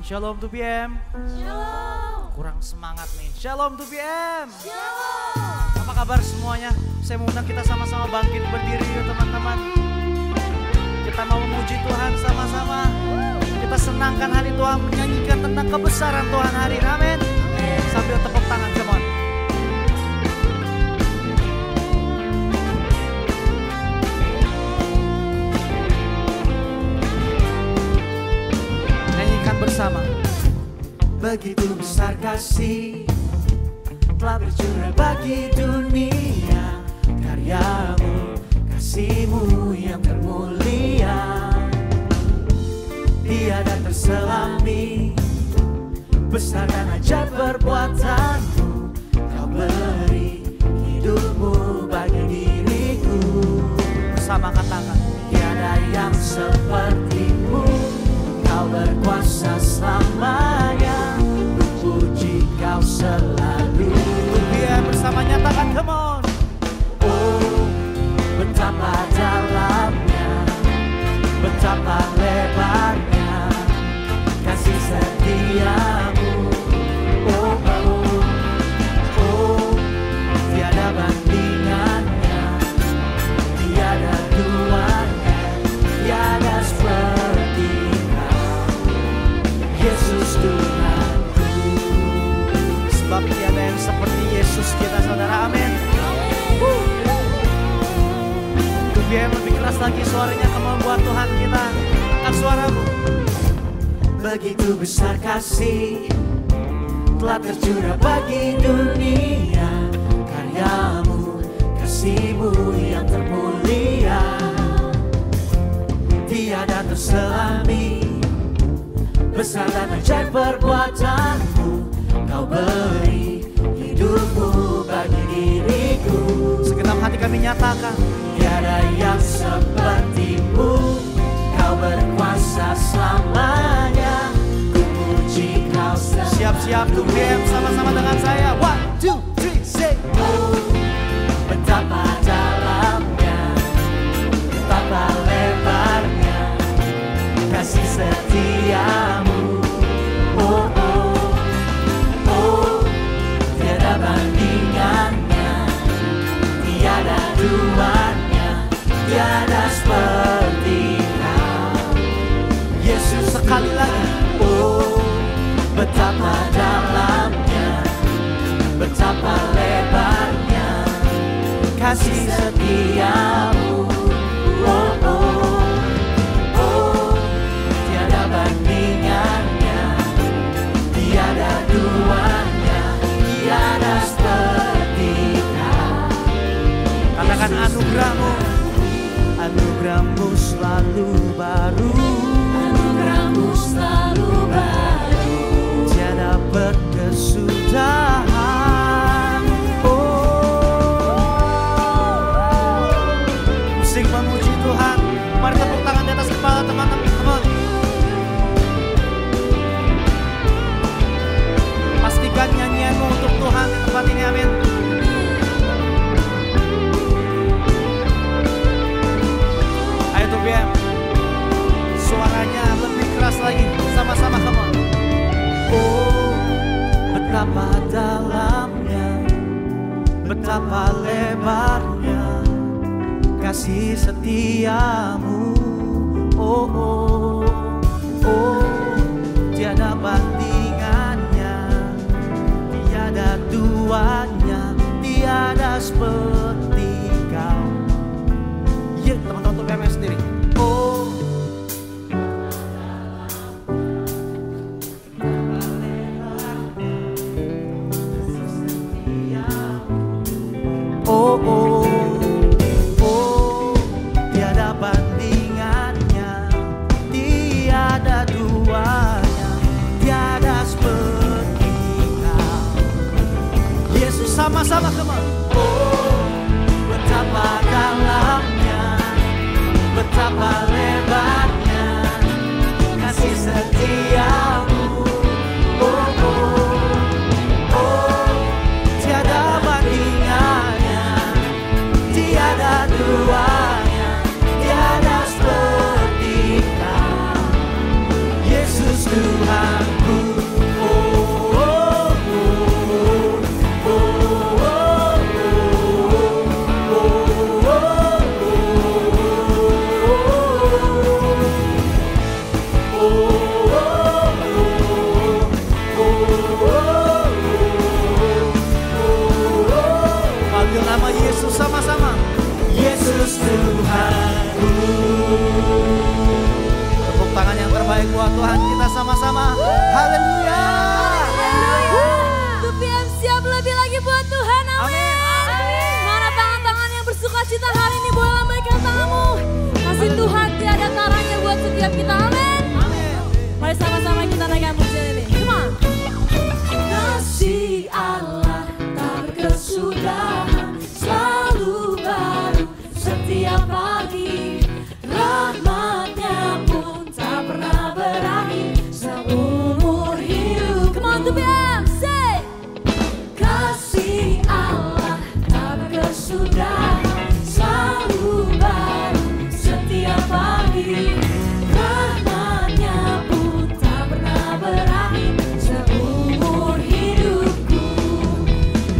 Shalom to BM. Shalom. Kurang semangat nih. Shalom to BM. Shalom. Apa kabar semuanya? Saya mengundang kita sama-sama bangkit berdiri ya teman-teman. Kita mau memuji Tuhan sama-sama. Kita senangkan hari Tuhan, menyanyikan tentang kebesaran Tuhan hari ini. Amin. Sambil tepuk tangan, come on. Bersama. Begitu besar kasih telah bercurah bagi dunia, karyamu, kasihmu yang termulia tiada terselami, besar dan ajaib perbuatanmu, kau beri hidupmu bagi diriku. Bersama katakan, tiada yang sepertimu, kau berkuasa selamanya, puji kau selalu. Biar bersama nyatakan, come on. Oh, betapa dalamnya, betapa lebarnya kasih setiamu. Oh, oh, oh, tiada bandingannya, tiada duanya, tiada seperti Yesus Tuhanku. Sebab tiada yang seperti Yesus kita, saudara, amin. Biar lebih keras lagi suaranya, kamu buat Tuhan kita. Angkat suaramu. Begitu besar kasih telah tercurah bagi dunia, karyamu, kasihmu yang termulia tiada terselami, besar dan ajaib perbuatanmu, kau beri hidupmu bagi diriku. Segenap hati kami nyatakan, tiada yang sepertimu, kau berkuasa selamanya, ku puji kau selalu. Siap-siap tuh BM sama-sama dengan saya. 1, 2, 3, say. Oh, betapa dalamnya, betapa lebarnya kasih setiamu. Oh, oh, oh, tiada bandingannya, tiada duanya, tiada seperti kau. Yesus, sekali lagi. Oh, betapa dalamnya, betapa lebarnya kasih setiamu. Oh, oh, oh, tiada bandingannya, tiada duanya, tiada seperti kau. Katakan anugerahmu, anugerahmu selalu baru, anugerahmu selalu baru, tiada berkesudahan. Oh, musik memuji Tuhan. Mari tepuk tangan di atas kepala teman-teman. Come on. Pastikan nyanyianmu untuk Tuhan di tempat ini, amin. Ayo tuh BM, suaranya lebih keras lagi, sama-sama, come on. Oh, betapa dalamnya, betapa lebarnya kasih setiamu. Oh, oh, oh, tiada bandingannya, tiada duanya, tiada seperti kau. Ya, teman-teman untuk BM sendiri. Oh, oh, oh, oh, tiada bandingannya, tiada duanya, tiada seperti kau. Yesus, sama-sama, come on. Oh, betapa dalamnya, betapa lebarnya kasih setiamu. Oh, oh, oh, tiada bandingannya, Yesus sama-sama. Yesus Tuhanku. Tepuk tangan yang terbaik buat Tuhan kita sama-sama. Haleluya. Tupian siap lebih lagi buat Tuhan. Amin. Mana tangan-tangan yang bersuka cita hari ini, boleh lambaikan tanganmu. Kasih Tuhan tiada taranya buat setiap kita. Amin. Mari sama-sama kita naikkan pujian ini. Come on. Kasih Allah tak berkesudahan, selalu baru setiap pagi. Rahmatnya pun tak pernah berakhir seumur hidup. Come on to BM, say. Kasih Allah tak berkesudahan, selalu baru setiap pagi. Rahmatnya pun tak pernah berakhir seumur hidupku.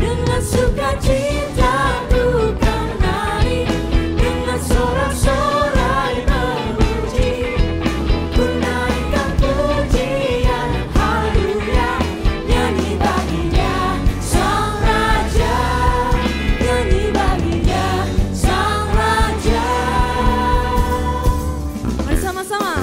Dengan sukacita ku kan menari, dengan sorak-sorai memuji. Ku naikkan pujian, haleluya. Nyanyi baginya Sang Raja, nyanyi baginya Sang Raja. Mari sama-sama.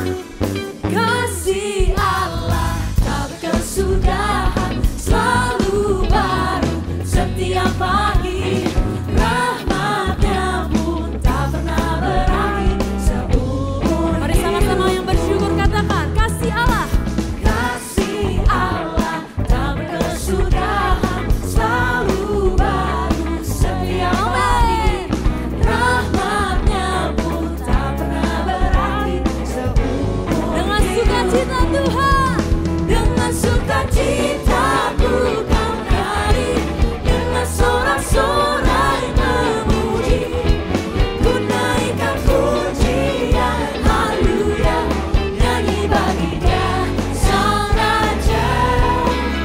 Kasih Allah tak berkesudahan, selalu baru setiap pagi. Rahmatnya pun tak pernah berakhir seumur. Mari sama-sama yang bersyukur katakan, kasih Allah. Kasih Allah tak berkesudahan, selalu baru setiap pagi. Rahmatnya pun tak pernah berakhir seumur. Dengan sukacita Tuhan, dengan sukacita ku kan menari, dengan sorak-sorai memuji. Ku naikkan pujian, haleluya. Nyanyi baginya Sang Raja,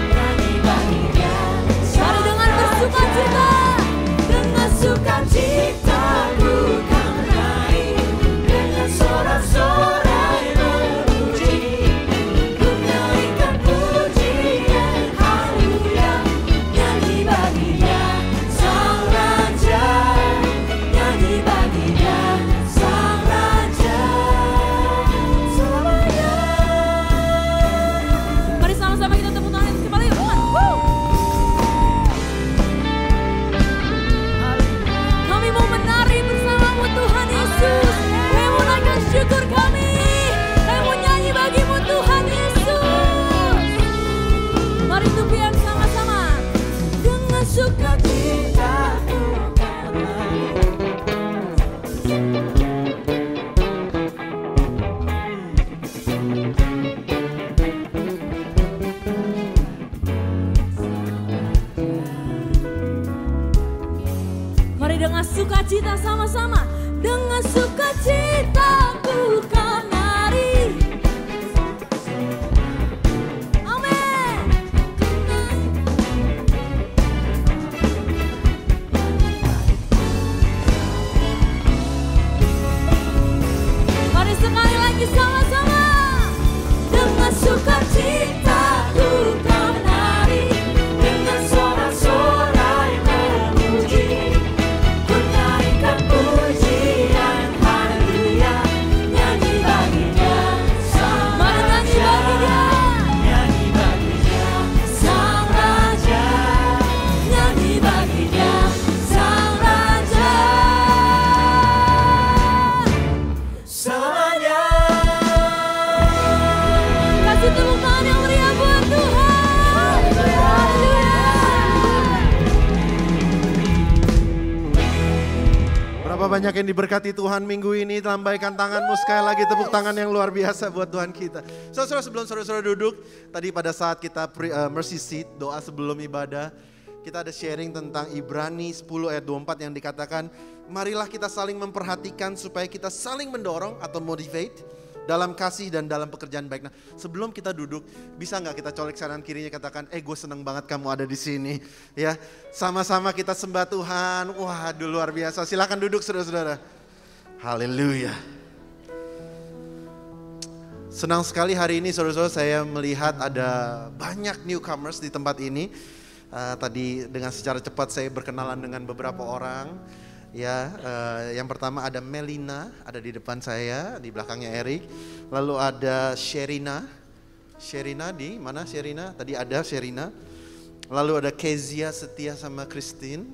nyanyi baginya Sang Raja. Mari dengan bersukacita, dengan sukacita ku kan menari, dengan sorak-sorai memuji. Ku naikkan pujian, haleluya. Nyanyi baginya Sang Raja, nyanyi baginya Sang Raja selamanya. Mari sama-sama kita tepuk tangan kembali. Kami mau menari bersamamu Tuhan Yesus. Kami mau naikkan syukur kami. Kami mau nyanyi bagimu Tuhan Yesus. Mari tupian sama-sama. Dengan sukacita ku kan menari. Mari dengan sukacita sama-sama. Dengan sukacita ku kan menari. Amin. Mari sekali lagi sama-sama. Dengan sukacita ku kan menari, dengan sorak-sorai memuji. Ku naikkan pujian, haleluya. Nyanyi baginya Sang Raja, nyanyi baginya Sang Raja, nyanyi baginya Sang Raja selamanya. Kasih tepuk tangan yang meriah buat Tuhan. Haleluya. Berapa banyak yang diberkati Tuhan minggu ini, lambaikan tanganmu sekali lagi, tepuk tangan yang luar biasa buat Tuhan kita. Saudara, sebelum saudara duduk, tadi pada saat kita mercy seat, doa sebelum ibadah, kita ada sharing tentang Ibrani 10 ayat 24 yang dikatakan, marilah kita saling memperhatikan supaya kita saling mendorong atau motivate dalam kasih dan dalam pekerjaan baik. Nah, sebelum kita duduk, bisa nggak kita colek kanan kirinya, katakan, gue seneng banget kamu ada di sini. Ya, sama-sama kita sembah Tuhan. Wah, luar biasa. Silakan duduk, saudara-saudara. Haleluya. Senang sekali hari ini, saudara-saudara, saya melihat ada banyak newcomers di tempat ini. Tadi dengan secara cepat saya berkenalan dengan beberapa orang. Ya, yang pertama ada Melina, ada di depan saya, di belakangnya Erik. Lalu ada Sherina. Sherina di mana Sherina? Tadi ada Sherina. Lalu ada Kezia Setia sama Christine.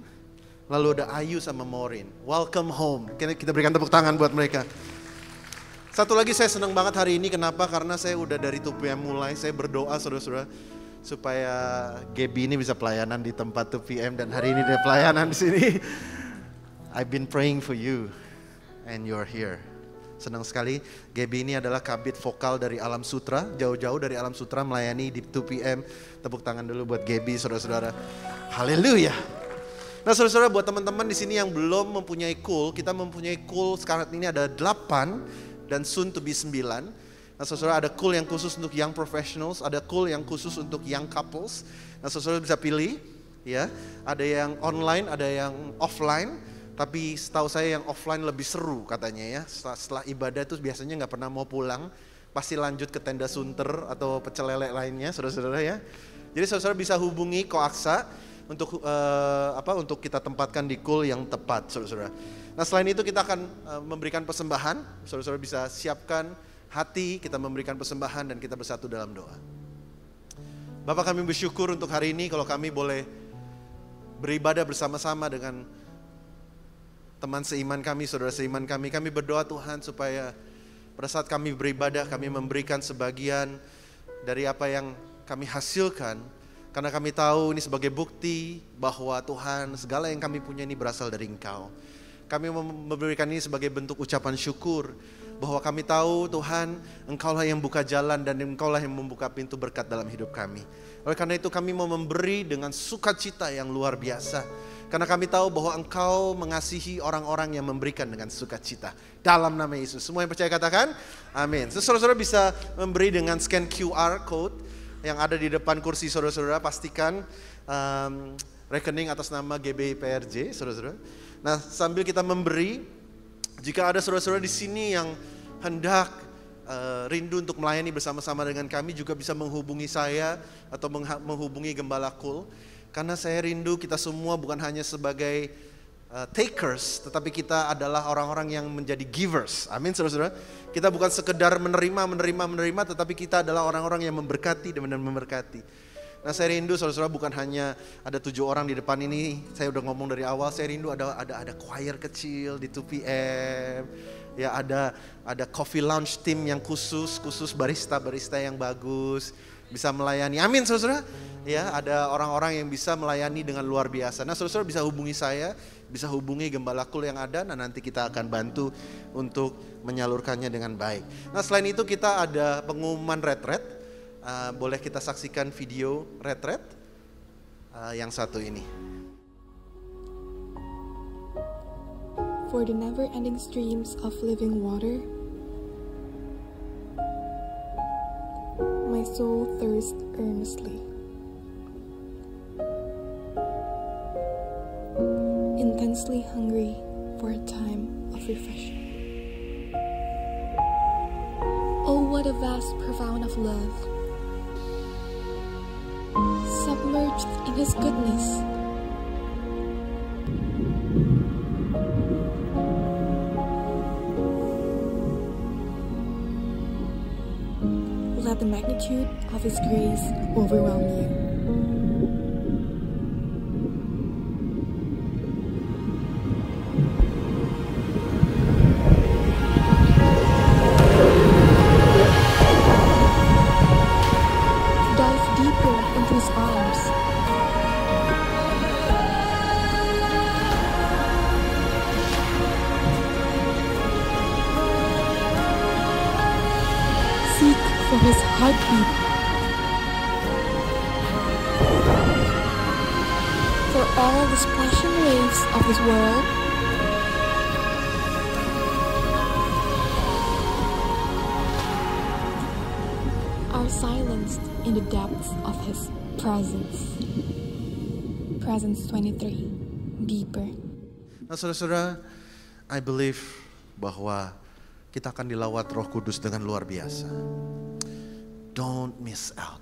Lalu ada Ayu sama Maureen. Welcome home. Kita berikan tepuk tangan buat mereka. Satu lagi saya senang banget hari ini, kenapa? Karena saya udah dari 2PM mulai, saya berdoa saudara-saudara supaya Gaby ini bisa pelayanan di tempat 2PM dan hari ini dia pelayanan di sini. I've been praying for you and you're here. Senang sekali, Gaby ini adalah kabit vokal dari Alam Sutra, jauh-jauh dari Alam Sutra melayani di 2PM. Tepuk tangan dulu buat Gaby, saudara-saudara. Haleluya. Nah, saudara-saudara, buat teman-teman di sini yang belum mempunyai cool, kita mempunyai cool sekarang ini ada 8 dan soon to be 9. Nah, saudara, ada cool yang khusus untuk young professionals, ada cool yang khusus untuk young couples. Nah, saudara bisa pilih, ya. Ada yang online, ada yang offline. Tapi setahu saya yang offline lebih seru katanya ya. Setelah ibadah itu biasanya nggak pernah mau pulang, pasti lanjut ke tenda sunter atau pecel lele lainnya, saudara-saudara ya. Jadi saudara bisa hubungi Koaksa untuk kita tempatkan di cool yang tepat, saudara-saudara. Nah, selain itu kita akan memberikan persembahan, saudara-saudara bisa siapkan hati, kita memberikan persembahan dan kita bersatu dalam doa. Bapak, kami bersyukur untuk hari ini kalau kami boleh beribadah bersama-sama dengan teman seiman kami, saudara seiman kami. Kami berdoa Tuhan supaya pada saat kami beribadah kami memberikan sebagian dari apa yang kami hasilkan. Karena kami tahu ini sebagai bukti bahwa Tuhan segala yang kami punya ini berasal dari Engkau. Kami memberikan ini sebagai bentuk ucapan syukur. Bahwa kami tahu Tuhan, Engkaulah yang buka jalan dan Engkaulah yang membuka pintu berkat dalam hidup kami. Oleh karena itu kami mau memberi dengan sukacita yang luar biasa. Karena kami tahu bahwa Engkau mengasihi orang-orang yang memberikan dengan sukacita. Dalam nama Yesus. Semua yang percaya katakan, amin. Saudara-saudara bisa memberi dengan scan QR code yang ada di depan kursi saudara-saudara. Pastikan rekening atas nama GBIPRJ, saudara-saudara. Nah, sambil kita memberi, jika ada saudara-saudara di sini yang hendak rindu untuk melayani bersama-sama dengan kami, juga bisa menghubungi saya atau menghubungi Gembala Kul. Karena saya rindu kita semua bukan hanya sebagai takers, tetapi kita adalah orang-orang yang menjadi givers. Amin, saudara-saudara. Kita bukan sekedar menerima, tetapi kita adalah orang-orang yang memberkati dan memberkati. Nah, saya rindu saudara-saudara bukan hanya ada 7 orang di depan ini. Saya udah ngomong dari awal, saya rindu ada choir kecil di 2PM. Ya, ada coffee lounge team yang khusus barista yang bagus, bisa melayani. Amin, saudara. Ya, ada orang-orang yang bisa melayani dengan luar biasa. Nah, saudara-saudara bisa hubungi saya, bisa hubungi Gembala Kul yang ada. Nah, nanti kita akan bantu untuk menyalurkannya dengan baik. Nah, selain itu kita ada pengumuman retret. Boleh kita saksikan video retret yang satu ini. For the never-ending streams of living water, my soul thirsts earnestly. Intensely hungry for a time of refreshing. Oh, what a vast, profound of love, submerged in His goodness. Let the magnitude of His grace overwhelm you. Dive deeper into His arms. Seek for His heartbeat. For all the splashing waves of this world, are silenced in the depths of His presence. Presence 23, deeper. Nah, saudara-saudara, I believe bahwa kita akan dilawat Roh Kudus dengan luar biasa. Don't miss out.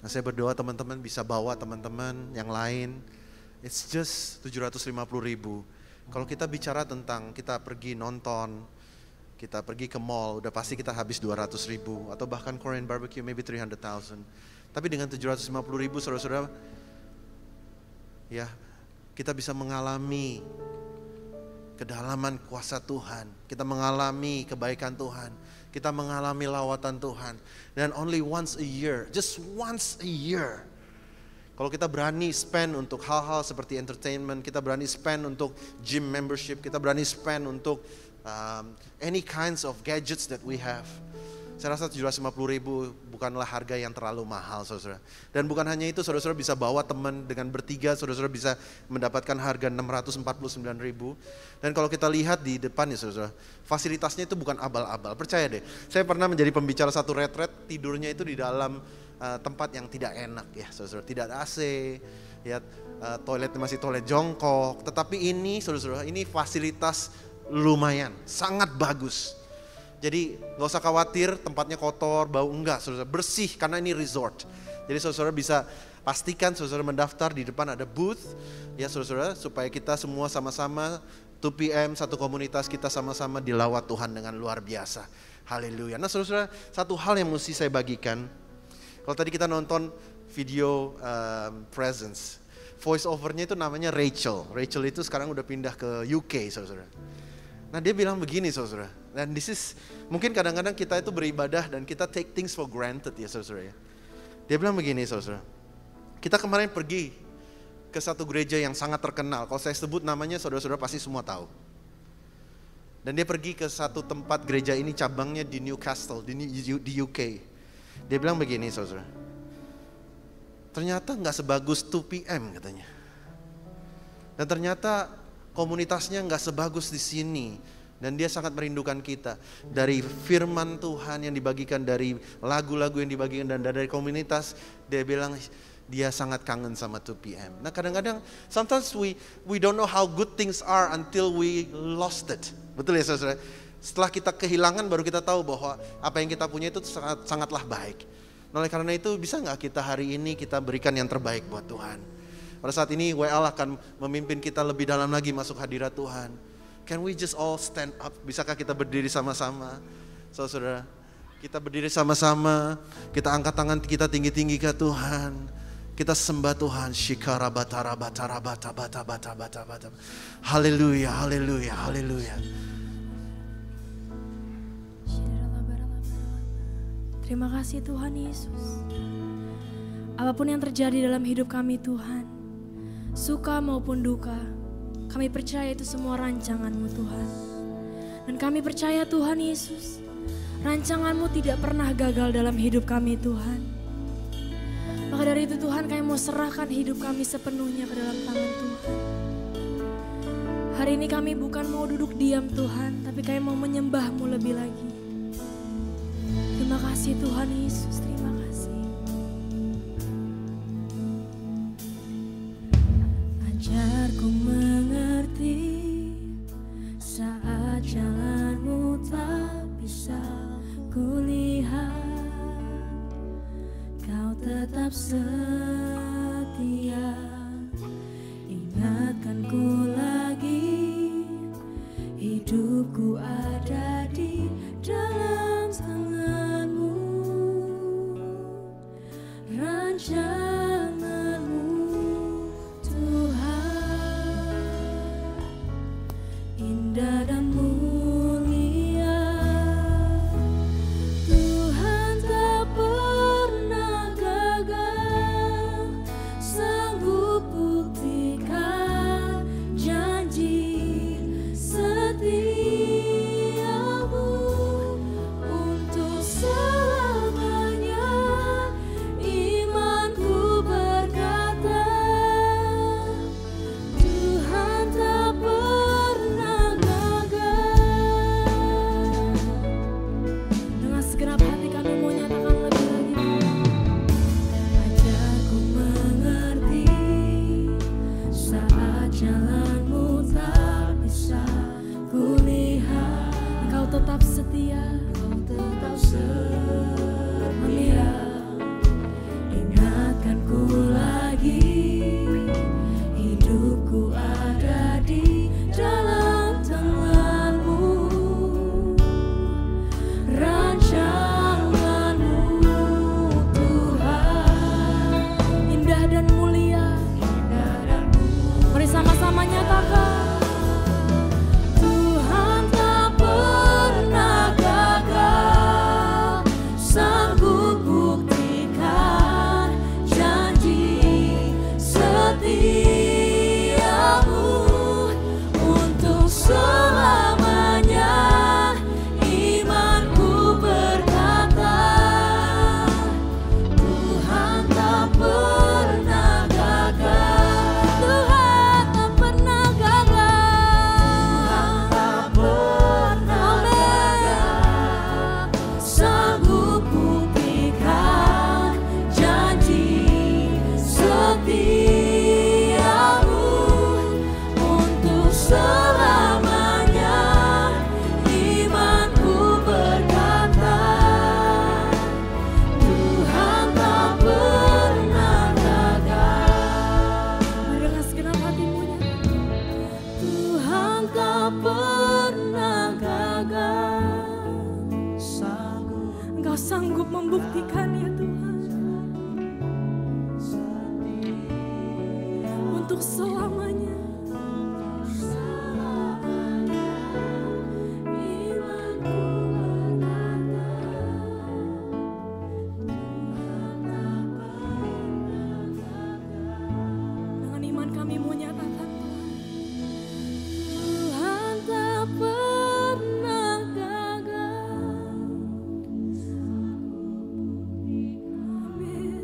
Nah, saya berdoa teman-teman bisa bawa teman-teman yang lain. It's just 750.000. Kalau kita bicara tentang kita pergi nonton, kita pergi ke mall, udah pasti kita habis 200.000. Atau bahkan Korean barbecue maybe 300,000. Tapi dengan 750.000 saudara-saudara, ya kita bisa mengalami kedalaman kuasa Tuhan. Kita mengalami kebaikan Tuhan. Kita mengalami lawatan Tuhan. Dan only once a year, just once a year. Kalau kita berani spend untuk hal-hal seperti entertainment, kita berani spend untuk gym membership, kita berani spend untuk any kinds of gadgets that we have. Saya rasa 750.000 bukanlah harga yang terlalu mahal, saudara. Dan bukan hanya itu, saudara-saudara bisa bawa teman dengan bertiga, saudara-saudara bisa mendapatkan harga 649.000. Dan kalau kita lihat di depannya, saudara, fasilitasnya itu bukan abal-abal. Percaya deh, saya pernah menjadi pembicara satu retret, tidurnya itu di dalam tempat yang tidak enak ya, saudara. Tidak ada AC, ya, toiletnya masih toilet jongkok. Tetapi ini, saudara-saudara, ini fasilitas lumayan, sangat bagus. Jadi gak usah khawatir tempatnya kotor, bau, enggak, saudara, bersih karena ini resort. Jadi saudara bisa pastikan saudara mendaftar, di depan ada booth, ya saudara, supaya kita semua sama-sama 2 PM, satu komunitas, kita sama-sama dilawat Tuhan dengan luar biasa. Haleluya. Nah saudara, satu hal yang mesti saya bagikan, kalau tadi kita nonton video Presence, voice overnya itu namanya Rachel. Rachel itu sekarang udah pindah ke UK, saudara. Nah dia bilang begini, saudara. Dan this is, mungkin kadang-kadang kita itu beribadah dan kita take things for granted ya, saudara ya. Dia bilang begini, saudara. Kita kemarin pergi ke satu gereja yang sangat terkenal. Kalau saya sebut namanya, saudara-saudara pasti semua tahu. Dan dia pergi ke satu tempat gereja ini, cabangnya di Newcastle, di UK. Dia bilang begini, saudara. Ternyata gak sebagus 2 PM katanya. Dan ternyata komunitasnya nggak sebagus di sini, dan dia sangat merindukan kita. Dari firman Tuhan yang dibagikan, dari lagu-lagu yang dibagikan, dan dari komunitas, dia bilang dia sangat kangen sama 2 PM. Nah kadang-kadang, sometimes we don't know how good things are until we lost it. Betul ya saudara? Setelah kita kehilangan baru kita tahu bahwa apa yang kita punya itu sangatlah baik. Nah, oleh karena itu bisa nggak kita hari ini kita berikan yang terbaik buat Tuhan? Pada saat ini WL akan memimpin kita lebih dalam lagi masuk hadirat Tuhan. Can we just all stand up? Bisakah kita berdiri sama-sama? Saudara, kita berdiri sama-sama, kita angkat tangan kita tinggi-tinggi ke Tuhan. Kita sembah Tuhan. Shikara batara batara bata bata bata bata bata. Haleluya, haleluya, haleluya. Terima kasih Tuhan Yesus. Apapun yang terjadi dalam hidup kami Tuhan, suka maupun duka, kami percaya itu semua rancangan-Mu Tuhan. Dan kami percaya Tuhan Yesus, rancangan-Mu tidak pernah gagal dalam hidup kami Tuhan. Maka dari itu Tuhan, kami mau serahkan hidup kami sepenuhnya ke dalam tangan Tuhan. Hari ini kami bukan mau duduk diam Tuhan, tapi kami mau menyembah-Mu lebih lagi. Terima kasih Tuhan Yesus, terima kasih. Ajarku mengerti saat jalan-Mu tak bisa kulihat. Kau tetap setia, ingatkan ku lagi, hidupku ada di dalam tangan-Mu. Rancangan-Mu Tuhan, indah dan mulia. Tuhan tak pernah gagal, sanggup buktikan janji setia-Mu untuk selamanya. Imanku berkata, Tuhan tak pernah gagal. Tuhan tak pernah gagal. Engkau sanggup membuktikannya Tuhan. Untuk selamanya. Dengan iman kami mau nyatakan Tuhan tak pernah gagal. Amin.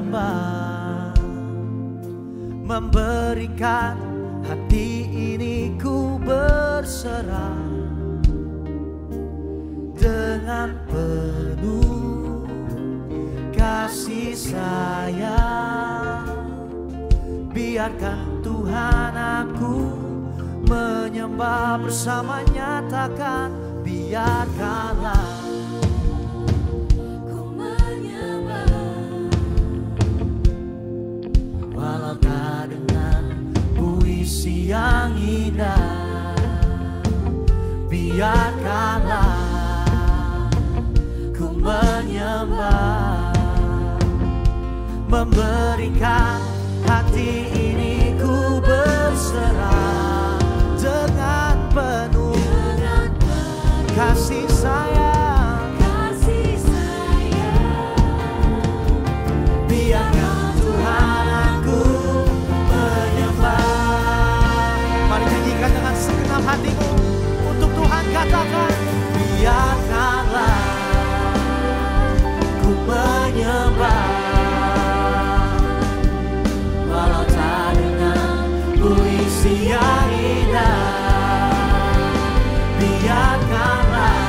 menyembah, memberikan hati ini ku berserah dengan penuh kasih sayang. Biarkan Tuhan aku menyembah bersama, nyatakan biarkanlah Ku menyembah, walau tak dengan puisi yang indah. Biarkanlah ku menyembah, memberikan hati ini ku berserah dengan penuh kasih sayang. Biarkan Tuhan aku menyembah. Mari nyanyikan dengan segenap hatimu untuk Tuhan, katakan biarkanlah ku menyembah, walau tak dengan puisi yang indah. Biarkanlah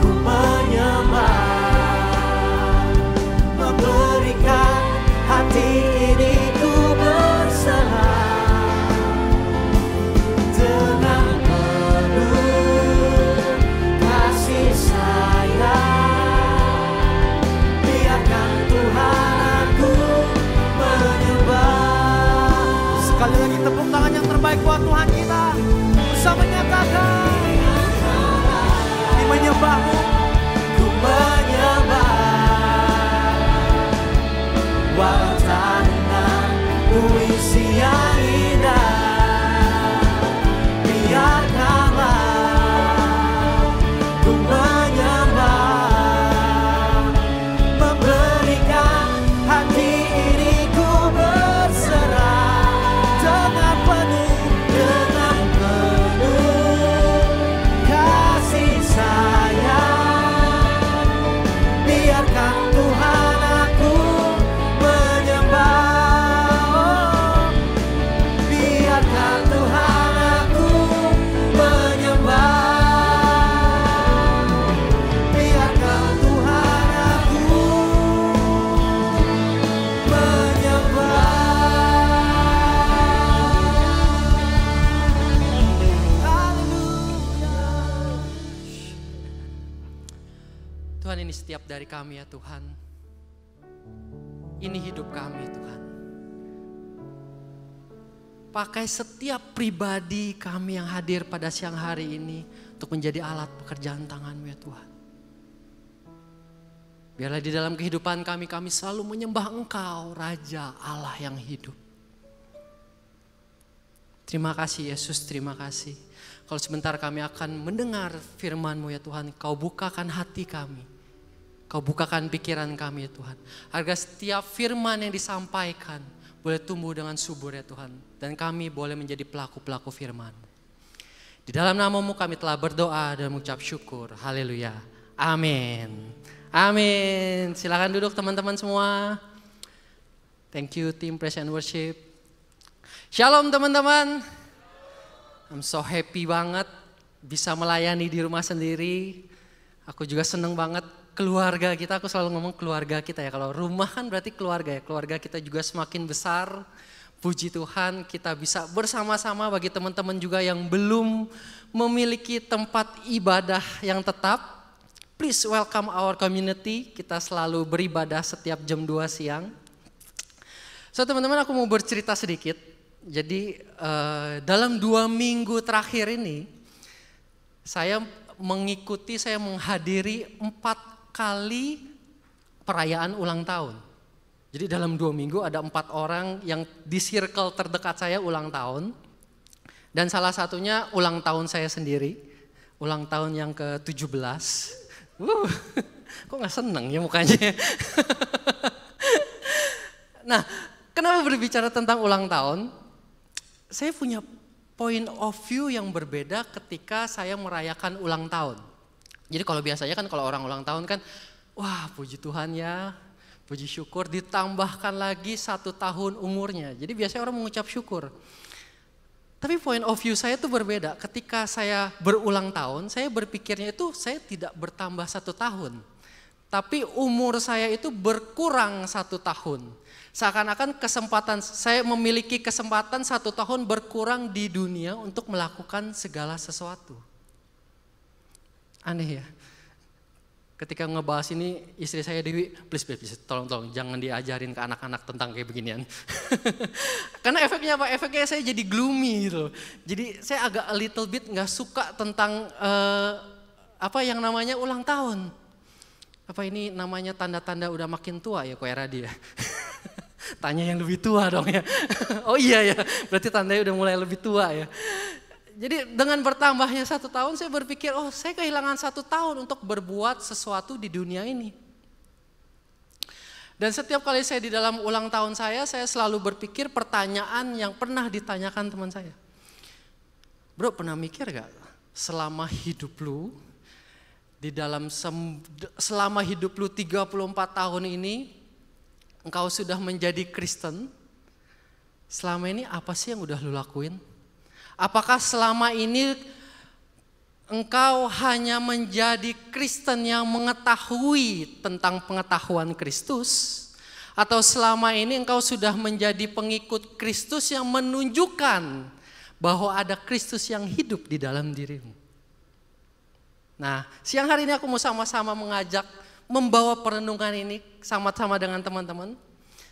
ku menyembah, memberikan hati ini ku berserah dengan penuh kasih sayang. Biarkan Tuhan aku menyembah. Sekali lagi tepuk tangan yang terbaik buat Tuhan kita, bersama nyatakan di menyembahmu ku menyembah, walau tak dengan puisi yang indah. Biarkanlah ku menyembah, memberikan hati ini ku berserah dengan penuh kasih sayang. Biarkan Tuhan aku menyembah, biarkan Tuhan aku menyembah, biarkan Tuhan aku menyembah. Tuhan, ini setiap dari kami ya Tuhan. Ini hidup kami Tuhan. Pakai setiap pribadi kami yang hadir pada siang hari ini untuk menjadi alat pekerjaan tangan-Mu ya Tuhan. Biarlah di dalam kehidupan kami selalu menyembah Engkau, Raja Allah yang hidup. Terima kasih Yesus, terima kasih. Kalau sebentar kami akan mendengar firman-Mu ya Tuhan, Kau bukakan hati kami. Kau bukakan pikiran kami ya Tuhan. Agar setiap firman yang disampaikan boleh tumbuh dengan subur ya Tuhan. Dan kami boleh menjadi pelaku-pelaku firman. Di dalam nama-Mu kami telah berdoa dan mengucap syukur. Haleluya. Amin. Amin. Silakan duduk teman-teman semua. Thank you tim Praise and Worship. Shalom teman-teman. I'm so happy banget bisa melayani di rumah sendiri. Aku juga seneng banget keluarga kita, aku selalu ngomong keluarga kita ya. Kalau rumah kan berarti keluarga ya. Keluarga kita juga semakin besar. Puji Tuhan kita bisa bersama-sama. Bagi teman-teman juga yang belum memiliki tempat ibadah yang tetap, please welcome our community. Kita selalu beribadah setiap jam 2 siang. So teman-teman, aku mau bercerita sedikit. Jadi dalam 2 minggu terakhir ini saya menghadiri 4 kali perayaan ulang tahun. Jadi dalam 2 minggu ada 4 orang yang di circle terdekat saya ulang tahun. Dan salah satunya ulang tahun saya sendiri. Ulang tahun yang ke-17. Kok gak seneng ya mukanya? Nah, kenapa berbicara tentang ulang tahun? Saya punya point of view yang berbeda ketika saya merayakan ulang tahun. Jadi kalau biasanya kan kalau orang ulang tahun kan, wah puji Tuhan ya, Puji syukur ditambahkan lagi 1 tahun umurnya. Jadi biasanya orang mengucap syukur. Tapi point of view saya itu berbeda. Ketika saya berulang tahun, saya berpikirnya itu saya tidak bertambah 1 tahun. Tapi umur saya itu berkurang 1 tahun. Seakan-akan saya memiliki kesempatan 1 tahun berkurang di dunia untuk melakukan segala sesuatu. Aneh ya. Ketika ngebahas ini, istri saya Dewi, please, tolong jangan diajarin ke anak-anak tentang kayak beginian. Karena efeknya apa? Efeknya saya jadi gloomy gitu. Jadi saya agak a little bit gak suka tentang yang namanya ulang tahun. Apa ini namanya tanda-tanda udah makin tua ya, Ko Eradi ya? Tanya yang lebih tua dong ya. Oh iya ya, berarti tandanya udah mulai lebih tua ya. Jadi dengan bertambahnya 1 tahun saya berpikir, saya kehilangan 1 tahun untuk berbuat sesuatu di dunia ini. Dan setiap kali saya di dalam ulang tahun saya selalu berpikir pertanyaan yang pernah ditanyakan teman saya. Bro, pernah mikir gak selama hidup lu, selama hidup lu 34 tahun ini, engkau sudah menjadi Kristen, selama ini apa sih yang udah lu lakuin? Apakah selama ini engkau hanya menjadi Kristen yang mengetahui tentang pengetahuan Kristus? Atau selama ini engkau sudah menjadi pengikut Kristus yang menunjukkan bahwa ada Kristus yang hidup di dalam dirimu? Nah, siang hari ini aku mau sama-sama membawa perenungan ini sama-sama dengan teman-teman.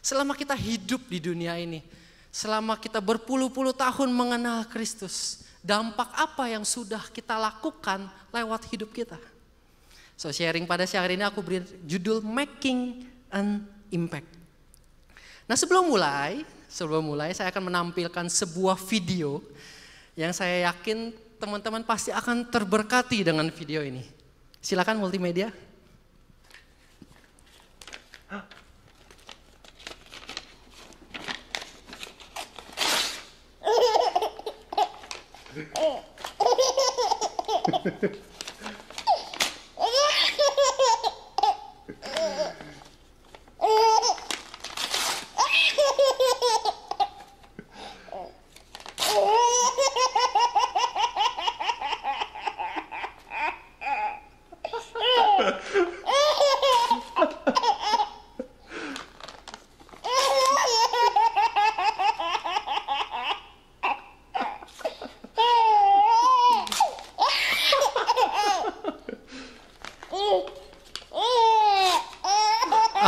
Selama kita hidup di dunia ini, selama kita berpuluh-puluh tahun mengenal Kristus, dampak apa yang sudah kita lakukan lewat hidup kita? So sharing pada siang hari ini aku beri judul Making an Impact. Nah sebelum mulai saya akan menampilkan sebuah video yang saya yakin teman-teman pasti akan terberkati dengan video ini. Silakan multimedia.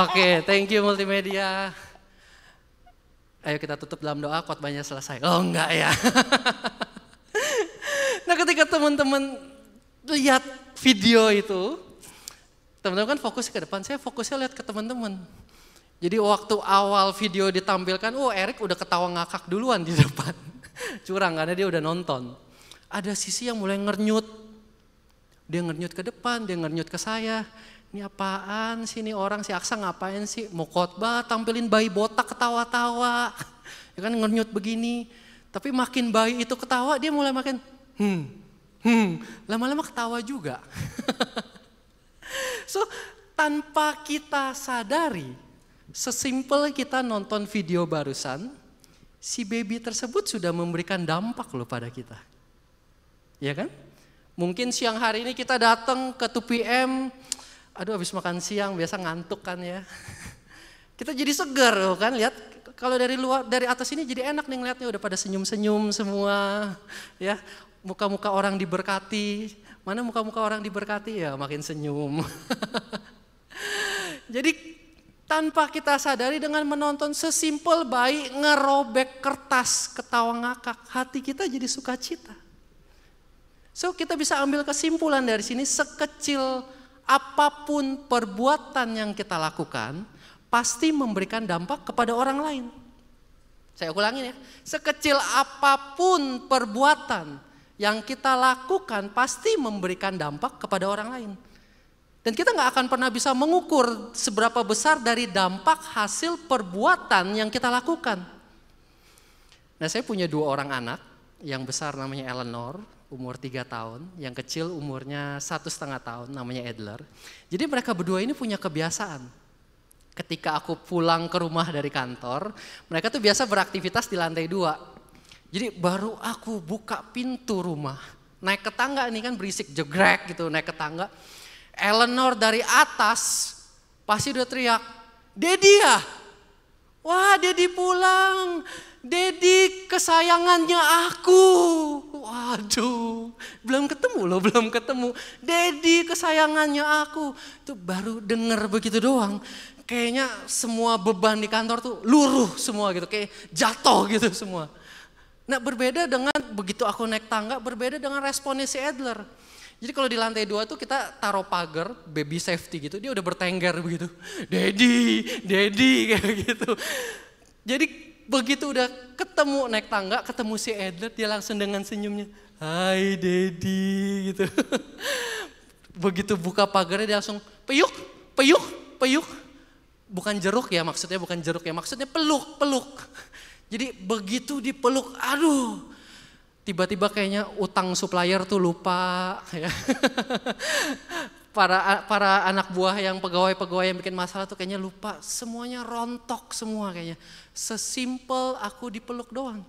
Oke, thank you multimedia. Ayo kita tutup dalam doa, khotbahnya selesai. Oh enggak ya. Nah ketika teman-teman lihat video itu, teman-teman kan fokusnya ke depan, saya fokusnya lihat ke teman-teman. Jadi waktu awal video ditampilkan, Erik udah ketawa ngakak duluan di depan. Curang karena dia udah nonton. Ada sisi yang mulai ngernyut. Dia ngernyut ke depan, dia ngernyut ke saya. Ini apaan sih ini orang, si Aksa ngapain sih? Mau khotbah tampilin bayi botak ketawa-tawa. Ya kan ngernyut begini. Tapi makin bayi itu ketawa dia mulai makin lama-lama ketawa juga. So tanpa kita sadari, sesimpel kita nonton video barusan, si baby tersebut sudah memberikan dampak loh pada kita. Ya kan? Mungkin siang hari ini kita datang ke 2PM, aduh habis makan siang biasa ngantuk kan ya. Kita jadi segar loh kan, lihat kalau dari atas ini jadi enak nih ngeliatnya, udah pada senyum-senyum semua ya. Muka-muka orang diberkati, mana muka-muka orang diberkati ya makin senyum. Jadi tanpa kita sadari dengan menonton sesimpel bayi ngerobek kertas ketawa ngakak, hati kita jadi sukacita. So kita bisa ambil kesimpulan dari sini, sekecil apapun perbuatan yang kita lakukan pasti memberikan dampak kepada orang lain. Saya ulangin ya, sekecil apapun perbuatan yang kita lakukan pasti memberikan dampak kepada orang lain. Dan kita nggak akan pernah bisa mengukur seberapa besar dari dampak hasil perbuatan yang kita lakukan. Nah saya punya 2 orang anak, yang besar namanya Eleanor, umur 3 tahun, yang kecil umurnya 1,5 tahun namanya Adler. Jadi mereka berdua ini punya kebiasaan. Ketika aku pulang ke rumah dari kantor, mereka tuh biasa beraktivitas di lantai 2. Jadi baru aku buka pintu rumah, naik ke tangga ini kan berisik jegrek gitu, naik ke tangga. Eleanor dari atas pasti udah teriak, "Dedi ya? Wah, Dedi pulang. Dedi kesayangannya aku." Waduh, belum ketemu. Dedi kesayangannya aku. Itu baru denger begitu doang. Kayaknya semua beban di kantor tuh luruh semua gitu, kayak jatuh gitu semua. Nah, berbeda dengan begitu aku naik tangga, berbeda dengan responnya si Adler. Jadi kalau di lantai 2 tuh kita taruh pagar, baby safety gitu, dia udah bertengger begitu. Dedi kayak gitu. Jadi begitu udah ketemu naik tangga, ketemu si Adler, dia langsung dengan senyumnya, "Hai Dedi," gitu. Begitu buka pagarnya dia langsung peyuk. Bukan jeruk ya, maksudnya peluk. Jadi begitu dipeluk, aduh, tiba-tiba kayaknya utang supplier tuh lupa. Ya. Para anak buah yang pegawai yang bikin masalah tuh kayaknya lupa, semuanya rontok semua kayaknya. Sesimpel aku dipeluk doang.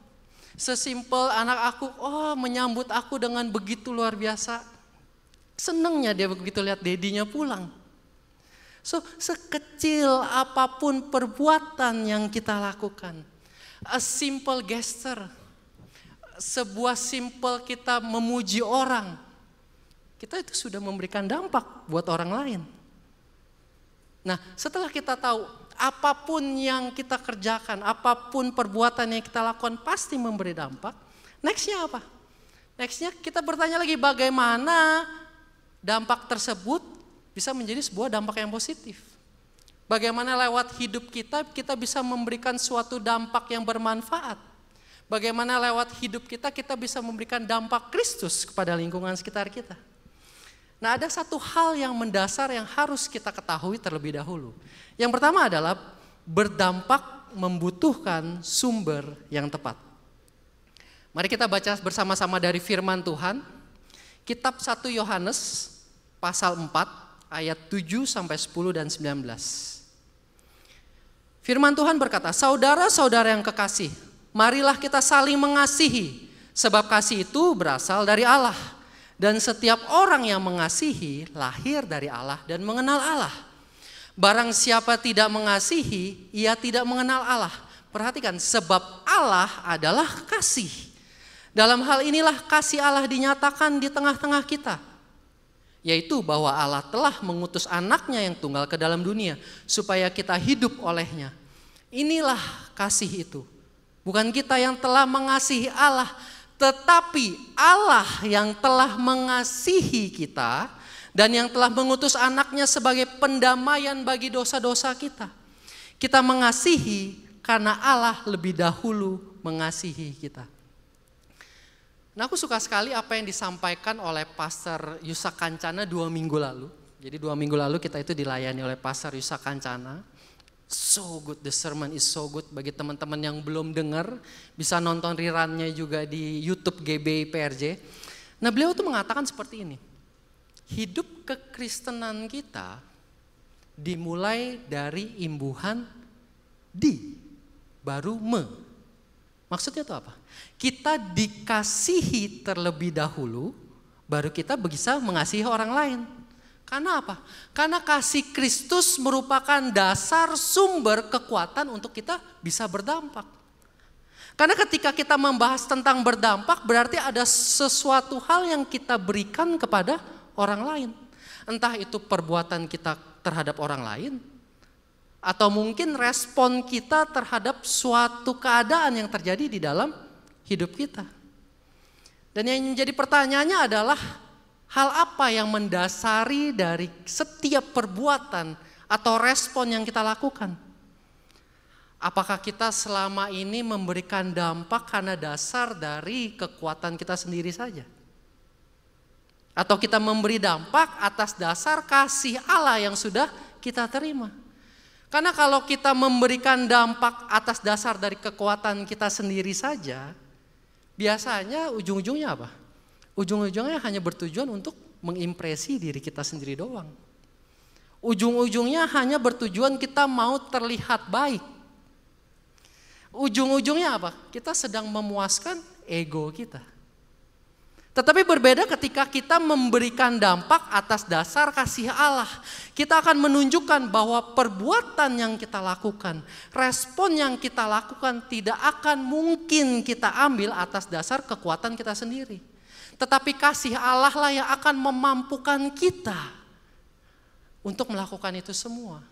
Sesimpel anak aku, menyambut aku dengan begitu luar biasa. Senengnya dia begitu lihat dedinya pulang. So, sekecil apapun perbuatan yang kita lakukan, a simple gesture, sebuah simple kita memuji orang, kita itu sudah memberikan dampak buat orang lain. Nah, setelah kita tahu apapun yang kita kerjakan, apapun perbuatan yang kita lakukan pasti memberi dampak, nextnya apa? Nextnya kita bertanya lagi, bagaimana dampak tersebut bisa menjadi sebuah dampak yang positif. Bagaimana lewat hidup kita bisa memberikan suatu dampak yang bermanfaat. Bagaimana lewat hidup kita bisa memberikan dampak Kristus kepada lingkungan sekitar kita. Nah, ada satu hal yang mendasar yang harus kita ketahui terlebih dahulu. Yang pertama adalah berdampak membutuhkan sumber yang tepat. Mari kita baca bersama-sama dari firman Tuhan. Kitab 1 Yohanes pasal 4 ayat 7 sampai 10 dan 19. Firman Tuhan berkata, "Saudara-saudara yang kekasih, marilah kita saling mengasihi, sebab kasih itu berasal dari Allah. Dan setiap orang yang mengasihi lahir dari Allah dan mengenal Allah. Barang siapa tidak mengasihi, ia tidak mengenal Allah." Perhatikan, sebab Allah adalah kasih. Dalam hal inilah kasih Allah dinyatakan di tengah-tengah kita, yaitu bahwa Allah telah mengutus anaknya yang tunggal ke dalam dunia supaya kita hidup olehnya. Inilah kasih itu. Bukan kita yang telah mengasihi Allah, tetapi Allah yang telah mengasihi kita dan yang telah mengutus anaknya sebagai pendamaian bagi dosa-dosa kita. Kita mengasihi karena Allah lebih dahulu mengasihi kita. Nah, aku suka sekali apa yang disampaikan oleh Pastor Yusak Kancana 2 minggu lalu. Jadi 2 minggu lalu kita itu dilayani oleh Pastor Yusak Kancana. So good, the sermon is so good. Bagi teman-teman yang belum dengar, bisa nonton rerunnya juga di YouTube GBI PRJ. Nah, beliau tuh mengatakan seperti ini. Hidup kekristenan kita dimulai dari imbuhan di, baru me. Maksudnya itu apa? Kita dikasihi terlebih dahulu, baru kita bisa mengasihi orang lain. Karena apa? Karena kasih Kristus merupakan dasar sumber kekuatan untuk kita bisa berdampak. Karena ketika kita membahas tentang berdampak, berarti ada sesuatu hal yang kita berikan kepada orang lain. Entah itu perbuatan kita terhadap orang lain, atau mungkin respon kita terhadap suatu keadaan yang terjadi di dalam hidup kita. Dan yang menjadi pertanyaannya adalah, hal apa yang mendasari dari setiap perbuatan atau respon yang kita lakukan? Apakah kita selama ini memberikan dampak karena dasar dari kekuatan kita sendiri saja? Atau kita memberi dampak atas dasar kasih Allah yang sudah kita terima? Karena kalau kita memberikan dampak atas dasar dari kekuatan kita sendiri saja, biasanya ujung-ujungnya apa? Ujung-ujungnya hanya bertujuan untuk mengimpresi diri kita sendiri doang. Ujung-ujungnya hanya bertujuan kita mau terlihat baik. Ujung-ujungnya apa? Kita sedang memuaskan ego kita. Tetapi berbeda ketika kita memberikan dampak atas dasar kasih Allah. Kita akan menunjukkan bahwa perbuatan yang kita lakukan, respon yang kita lakukan tidak akan mungkin kita ambil atas dasar kekuatan kita sendiri. Tetapi kasih Allah lah yang akan memampukan kita untuk melakukan itu semua.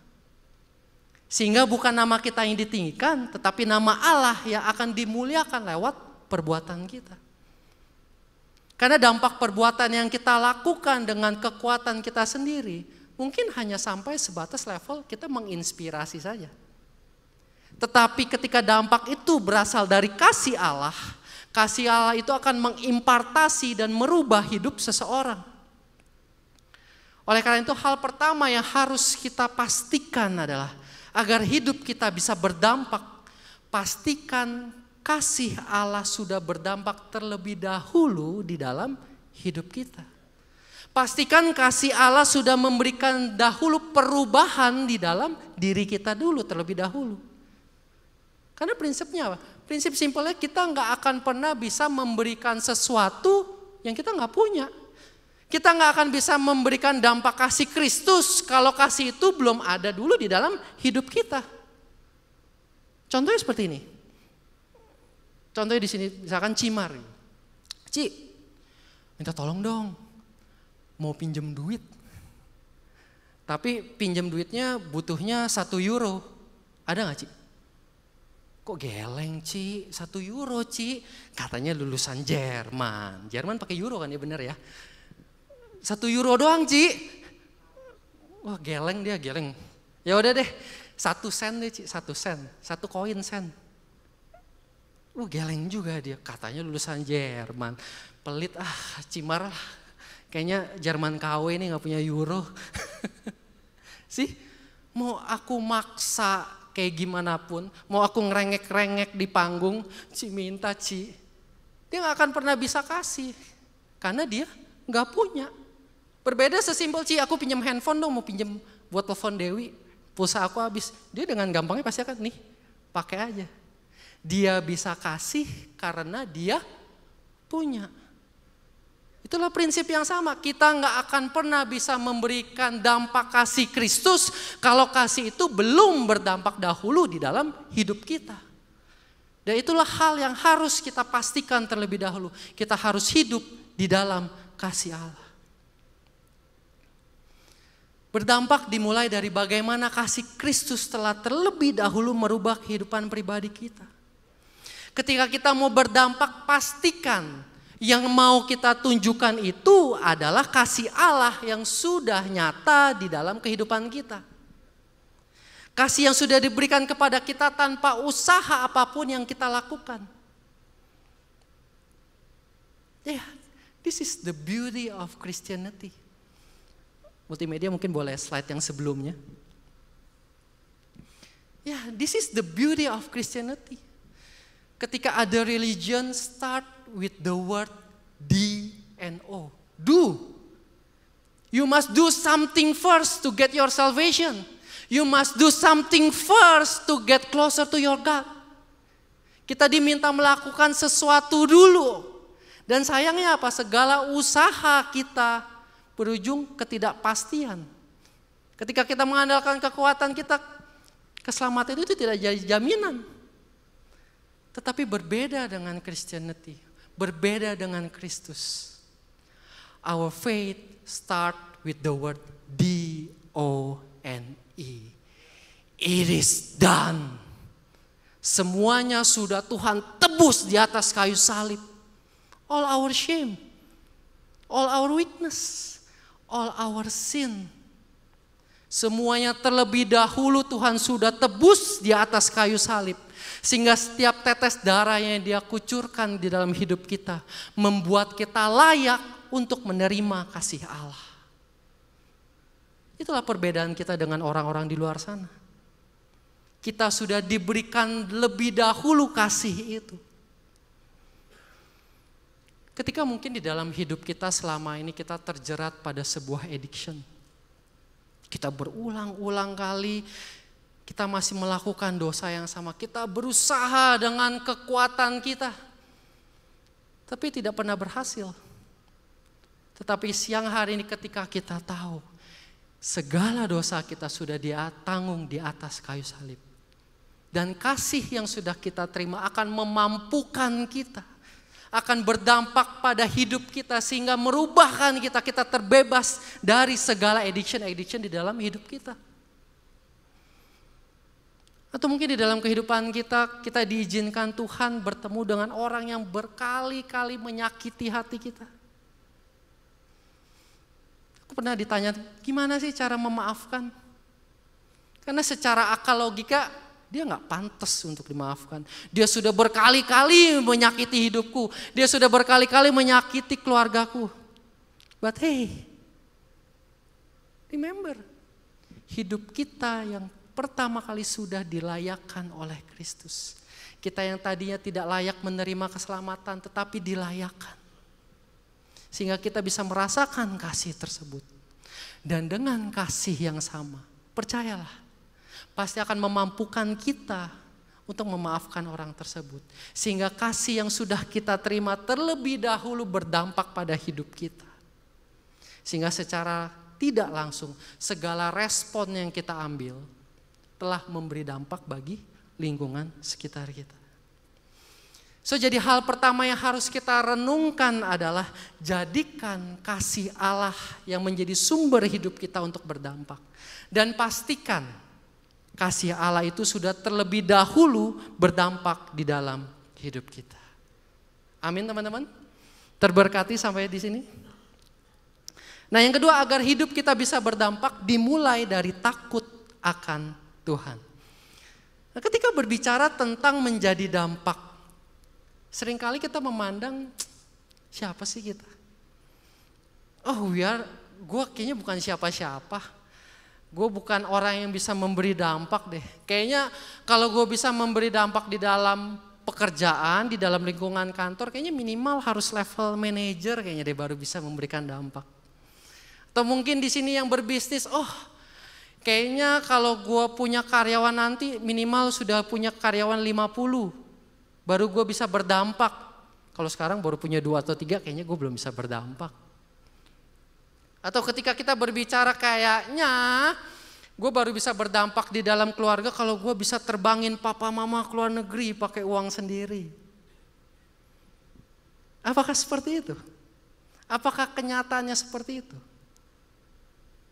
Sehingga bukan nama kita yang ditinggikan, tetapi nama Allah yang akan dimuliakan lewat perbuatan kita. Karena dampak perbuatan yang kita lakukan dengan kekuatan kita sendiri mungkin hanya sampai sebatas level kita menginspirasi saja. Tetapi ketika dampak itu berasal dari kasih Allah itu akan mengimpartasi dan merubah hidup seseorang. Oleh karena itu hal pertama yang harus kita pastikan adalah agar hidup kita bisa berdampak, pastikan kasih Allah sudah berdampak terlebih dahulu di dalam hidup kita. Pastikan kasih Allah sudah memberikan dahulu perubahan di dalam diri kita dulu terlebih dahulu. Karena prinsipnya apa? Prinsip simpelnya kita nggak akan pernah bisa memberikan sesuatu yang kita nggak punya. Kita nggak akan bisa memberikan dampak kasih Kristus kalau kasih itu belum ada dulu di dalam hidup kita. Contohnya seperti ini. Contohnya di sini misalkan Cimar. Ci, minta tolong dong, mau pinjem duit. Tapi pinjem duitnya butuhnya 1 euro. Ada gak Ci? Kok geleng Ci, 1 euro Ci. Katanya lulusan Jerman. Jerman pakai euro kan ya bener ya. 1 euro doang Ci. Wah geleng dia, geleng. Ya udah deh, 1 sen deh Ci, 1 sen. 1 koin sen. Geleng juga dia, katanya lulusan Jerman. Pelit Cimar lah. Kayaknya Jerman KW ini gak punya euro. Sih, mau aku maksa kayak gimana pun, mau aku ngerengek-rengek di panggung, Ci minta Ci. Dia gak akan pernah bisa kasih, karena dia gak punya. Berbeda sesimpel Ci, aku pinjam handphone dong, mau pinjam buat telepon Dewi, pulsa aku habis. Dia dengan gampangnya pasti akan nih, pakai aja. Dia bisa kasih karena dia punya. Itulah prinsip yang sama. Kita nggak akan pernah bisa memberikan dampak kasih Kristus kalau kasih itu belum berdampak dahulu di dalam hidup kita. Dan itulah hal yang harus kita pastikan terlebih dahulu. Kita harus hidup di dalam kasih Allah. Berdampak dimulai dari bagaimana kasih Kristus telah terlebih dahulu merubah kehidupan pribadi kita. Ketika kita mau berdampak, pastikan yang mau kita tunjukkan itu adalah kasih Allah yang sudah nyata di dalam kehidupan kita. Kasih yang sudah diberikan kepada kita tanpa usaha apapun yang kita lakukan. Yeah, this is the beauty of Christianity. Multimedia mungkin boleh slide yang sebelumnya. Yeah, this is the beauty of Christianity. Ketika ada religion start with the word D&O. Do. You must do something first to get your salvation. You must do something first to get closer to your God. Kita diminta melakukan sesuatu dulu. Dan sayangnya apa? Segala usaha kita berujung ketidakpastian. Ketika kita mengandalkan kekuatan kita, keselamatan itu tidak jadi jaminan. Tetapi berbeda dengan Christianity, berbeda dengan Kristus. Our faith start with the word D-O-N-E. It is done. Semuanya sudah Tuhan tebus di atas kayu salib. All our shame, all our weakness, all our sin. Semuanya terlebih dahulu Tuhan sudah tebus di atas kayu salib. Sehingga setiap tetes darah yang dia kucurkan di dalam hidup kita membuat kita layak untuk menerima kasih Allah. Itulah perbedaan kita dengan orang-orang di luar sana. Kita sudah diberikan lebih dahulu kasih itu. Ketika mungkin di dalam hidup kita selama ini kita terjerat pada sebuah addiction. Kita berulang-ulang kali, kita masih melakukan dosa yang sama. Kita berusaha dengan kekuatan kita, tapi tidak pernah berhasil. Tetapi siang hari ini ketika kita tahu segala dosa kita sudah ditanggung di atas kayu salib. Dan kasih yang sudah kita terima akan memampukan kita. Akan berdampak pada hidup kita sehingga merubahkan kita. Kita terbebas dari segala addiction di dalam hidup kita. Atau mungkin di dalam kehidupan kita diizinkan Tuhan bertemu dengan orang yang berkali-kali menyakiti hati kita. Aku pernah ditanya, gimana sih cara memaafkan? Karena secara akal logika, dia gak pantas untuk dimaafkan. Dia sudah berkali-kali menyakiti hidupku. Dia sudah berkali-kali menyakiti keluargaku. But hey, remember, hidup kita yang pertama kali sudah dilayakkan oleh Kristus. Kita yang tadinya tidak layak menerima keselamatan, tetapi dilayakkan. Sehingga kita bisa merasakan kasih tersebut. Dan dengan kasih yang sama, percayalah, pasti akan memampukan kita untuk memaafkan orang tersebut. Sehingga kasih yang sudah kita terima terlebih dahulu berdampak pada hidup kita. Sehingga secara tidak langsung, segala respon yang kita ambil telah memberi dampak bagi lingkungan sekitar kita. So, jadi hal pertama yang harus kita renungkan adalah jadikan kasih Allah yang menjadi sumber hidup kita untuk berdampak. Dan pastikan kasih Allah itu sudah terlebih dahulu berdampak di dalam hidup kita. Amin teman-teman? Terberkati sampai di sini? Nah yang kedua, agar hidup kita bisa berdampak dimulai dari takut akan Tuhan. Nah, ketika berbicara tentang menjadi dampak, seringkali kita memandang siapa sih kita? Oh gue kayaknya bukan siapa-siapa. Gue bukan orang yang bisa memberi dampak deh. Kayaknya kalau gue bisa memberi dampak di dalam pekerjaan, di dalam lingkungan kantor, kayaknya minimal harus level manager kayaknya deh baru bisa memberikan dampak. Atau mungkin di sini yang berbisnis, kayaknya kalau gue punya karyawan nanti minimal sudah punya karyawan 50. Baru gue bisa berdampak. Kalau sekarang baru punya 2 atau 3 kayaknya gue belum bisa berdampak. Atau ketika kita berbicara kayaknya gue baru bisa berdampak di dalam keluarga kalau gue bisa terbangin papa mama ke luar negeri pakai uang sendiri. Apakah seperti itu? Apakah kenyataannya seperti itu?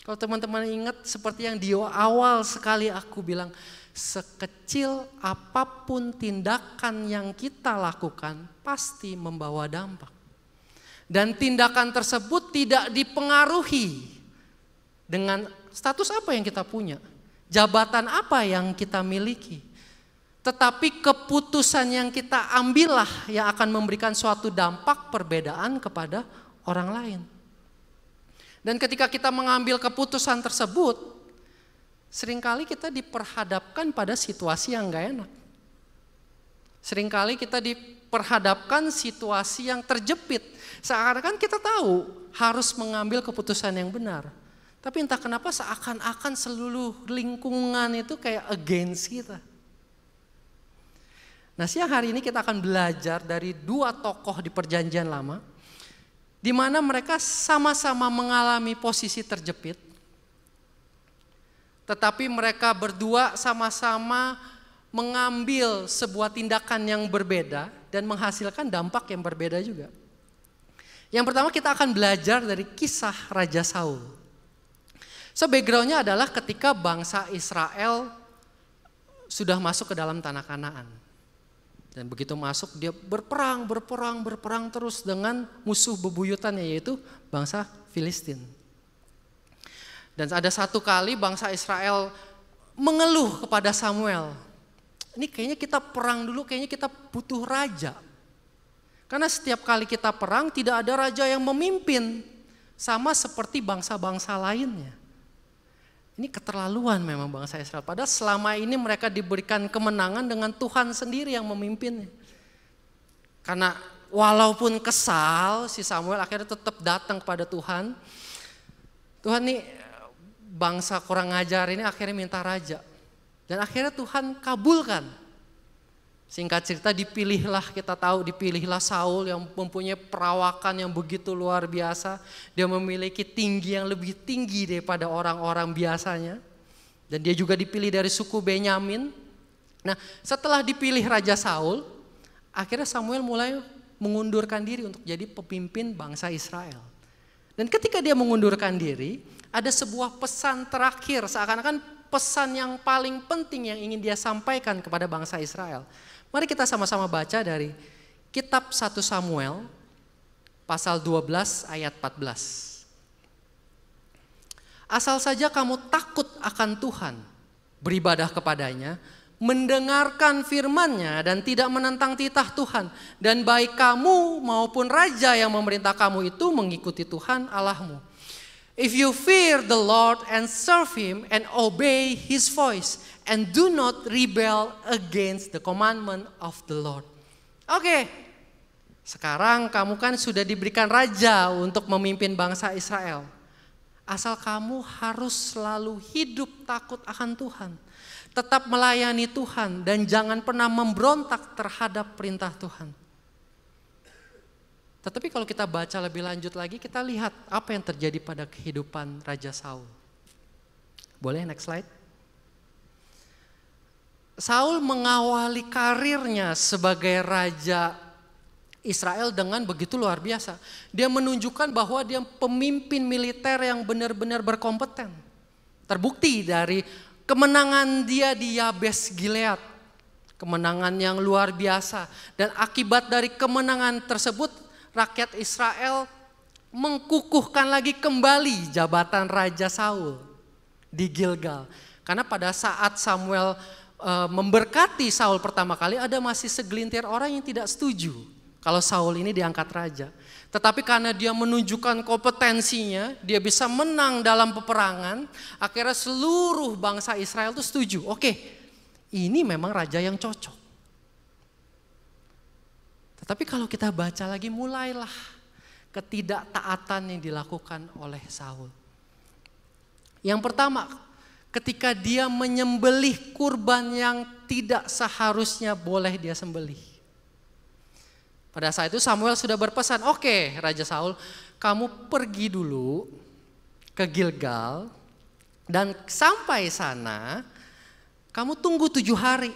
Kalau teman-teman ingat seperti yang di awal sekali aku bilang, sekecil apapun tindakan yang kita lakukan pasti membawa dampak. Dan tindakan tersebut tidak dipengaruhi dengan status apa yang kita punya, jabatan apa yang kita miliki. Tetapi keputusan yang kita ambillah yang akan memberikan suatu dampak perbedaan kepada orang lain. Dan ketika kita mengambil keputusan tersebut, seringkali kita diperhadapkan pada situasi yang gak enak. Seringkali kita diperhadapkan situasi yang terjepit. Seakan-akan kita tahu harus mengambil keputusan yang benar. Tapi entah kenapa seakan-akan seluruh lingkungan itu kayak against kita. Nah siang hari ini kita akan belajar dari 2 tokoh di Perjanjian Lama. Di mana mereka sama-sama mengalami posisi terjepit. Tetapi mereka berdua sama-sama mengambil sebuah tindakan yang berbeda dan menghasilkan dampak yang berbeda juga. Yang pertama kita akan belajar dari kisah Raja Saul. So backgroundnya adalah ketika bangsa Israel sudah masuk ke dalam tanah Kanaan. Dan begitu masuk dia berperang terus dengan musuh bebuyutannya yaitu bangsa Filistin. Dan ada satu kali bangsa Israel mengeluh kepada Samuel. Ini kayaknya kita perang dulu, kayaknya kita butuh raja. Karena setiap kali kita perang tidak ada raja yang memimpin. Sama seperti bangsa-bangsa lainnya. Ini keterlaluan memang bangsa Israel. Padahal selama ini mereka diberikan kemenangan dengan Tuhan sendiri yang memimpinnya. Karena walaupun kesal, si Samuel akhirnya tetap datang kepada Tuhan. Tuhan nih bangsa kurang ajar ini akhirnya minta raja. Dan akhirnya Tuhan kabulkan. Singkat cerita kita tahu dipilihlah Saul yang mempunyai perawakan yang begitu luar biasa. Dia memiliki tinggi yang lebih tinggi daripada orang-orang biasanya. Dan dia juga dipilih dari suku Benyamin. Nah, setelah dipilih Raja Saul, akhirnya Samuel mulai mengundurkan diri untuk jadi pemimpin bangsa Israel. Dan ketika dia mengundurkan diri, ada sebuah pesan terakhir, seakan-akan pesan yang paling penting yang ingin dia sampaikan kepada bangsa Israel. Mari kita sama-sama baca dari kitab 1 Samuel pasal 12 ayat 14. Asal saja kamu takut akan Tuhan, beribadah kepadanya, mendengarkan firman-Nya dan tidak menentang titah Tuhan. Dan baik kamu maupun raja yang memerintah kamu itu mengikuti Tuhan Allahmu. If you fear the Lord and serve Him and obey His voice and do not rebel against the commandment of the Lord. Oke, sekarang kamu kan sudah diberikan raja untuk memimpin bangsa Israel. Asal kamu harus selalu hidup takut akan Tuhan. Tetap melayani Tuhan dan jangan pernah memberontak terhadap perintah Tuhan. Tetapi kalau kita baca lebih lanjut lagi, kita lihat apa yang terjadi pada kehidupan Raja Saul. Boleh next slide? Saul mengawali karirnya sebagai Raja Israel dengan begitu luar biasa. Dia menunjukkan bahwa dia pemimpin militer yang benar-benar berkompeten. Terbukti dari kemenangan dia di Yabes Gilead. Kemenangan yang luar biasa. Dan akibat dari kemenangan tersebut, rakyat Israel mengkukuhkan lagi kembali jabatan Raja Saul di Gilgal. Karena pada saat Samuel memberkati Saul pertama kali, ada masih segelintir orang yang tidak setuju kalau Saul ini diangkat raja. Tetapi karena dia menunjukkan kompetensinya, dia bisa menang dalam peperangan, akhirnya seluruh bangsa Israel itu setuju. Oke, ini memang raja yang cocok. Tetapi kalau kita baca lagi, mulailah ketidaktaatan yang dilakukan oleh Saul. Yang pertama, ketika dia menyembelih kurban yang tidak seharusnya boleh dia sembelih. Pada saat itu Samuel sudah berpesan, oke Raja Saul, kamu pergi dulu ke Gilgal dan sampai sana kamu tunggu 7 hari.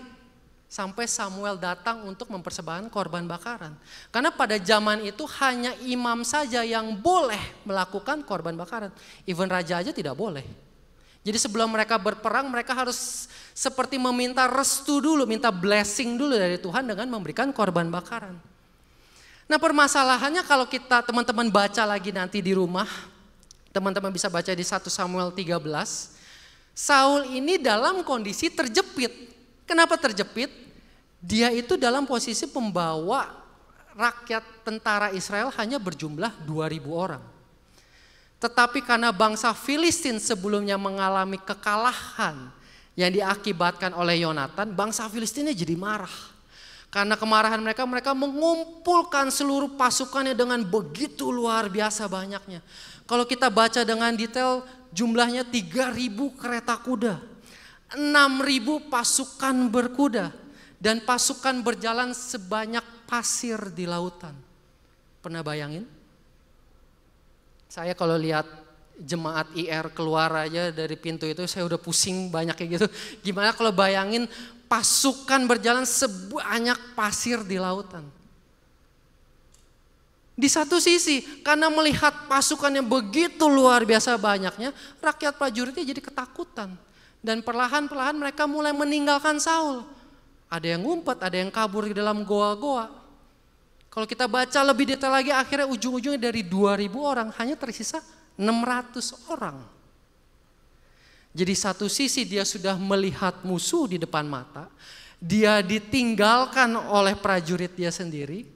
Sampai Samuel datang untuk mempersembahkan korban bakaran. Karena pada zaman itu hanya imam saja yang boleh melakukan korban bakaran. Even raja aja tidak boleh. Jadi sebelum mereka berperang, mereka harus seperti meminta restu dulu, minta blessing dulu dari Tuhan dengan memberikan korban bakaran. Nah permasalahannya kalau kita teman-teman baca lagi nanti di rumah, teman-teman bisa baca di 1 Samuel 13, Saul ini dalam kondisi terjepit. Kenapa terjepit? Dia itu dalam posisi pembawa rakyat tentara Israel hanya berjumlah 2.000 orang. Tetapi karena bangsa Filistin sebelumnya mengalami kekalahan yang diakibatkan oleh Yonatan, bangsa Filistinnya jadi marah. Karena kemarahan mereka, mereka mengumpulkan seluruh pasukannya dengan begitu luar biasa banyaknya. Kalau kita baca dengan detail, jumlahnya 3.000 kereta kuda. 6.000 pasukan berkuda dan pasukan berjalan sebanyak pasir di lautan. Pernah bayangin? Saya kalau lihat jemaat IR keluar aja dari pintu itu saya udah pusing banyak kayak gitu. Gimana kalau bayangin pasukan berjalan sebanyak pasir di lautan? Di satu sisi karena melihat pasukan yang begitu luar biasa banyaknya, rakyat prajuritnya jadi ketakutan. Dan perlahan-perlahan mereka mulai meninggalkan Saul. Ada yang ngumpet, ada yang kabur di dalam goa-goa. Kalau kita baca lebih detail lagi, akhirnya ujung-ujungnya dari 2.000 orang hanya tersisa 600 orang. Jadi satu sisi dia sudah melihat musuh di depan mata, dia ditinggalkan oleh prajurit dia sendiri.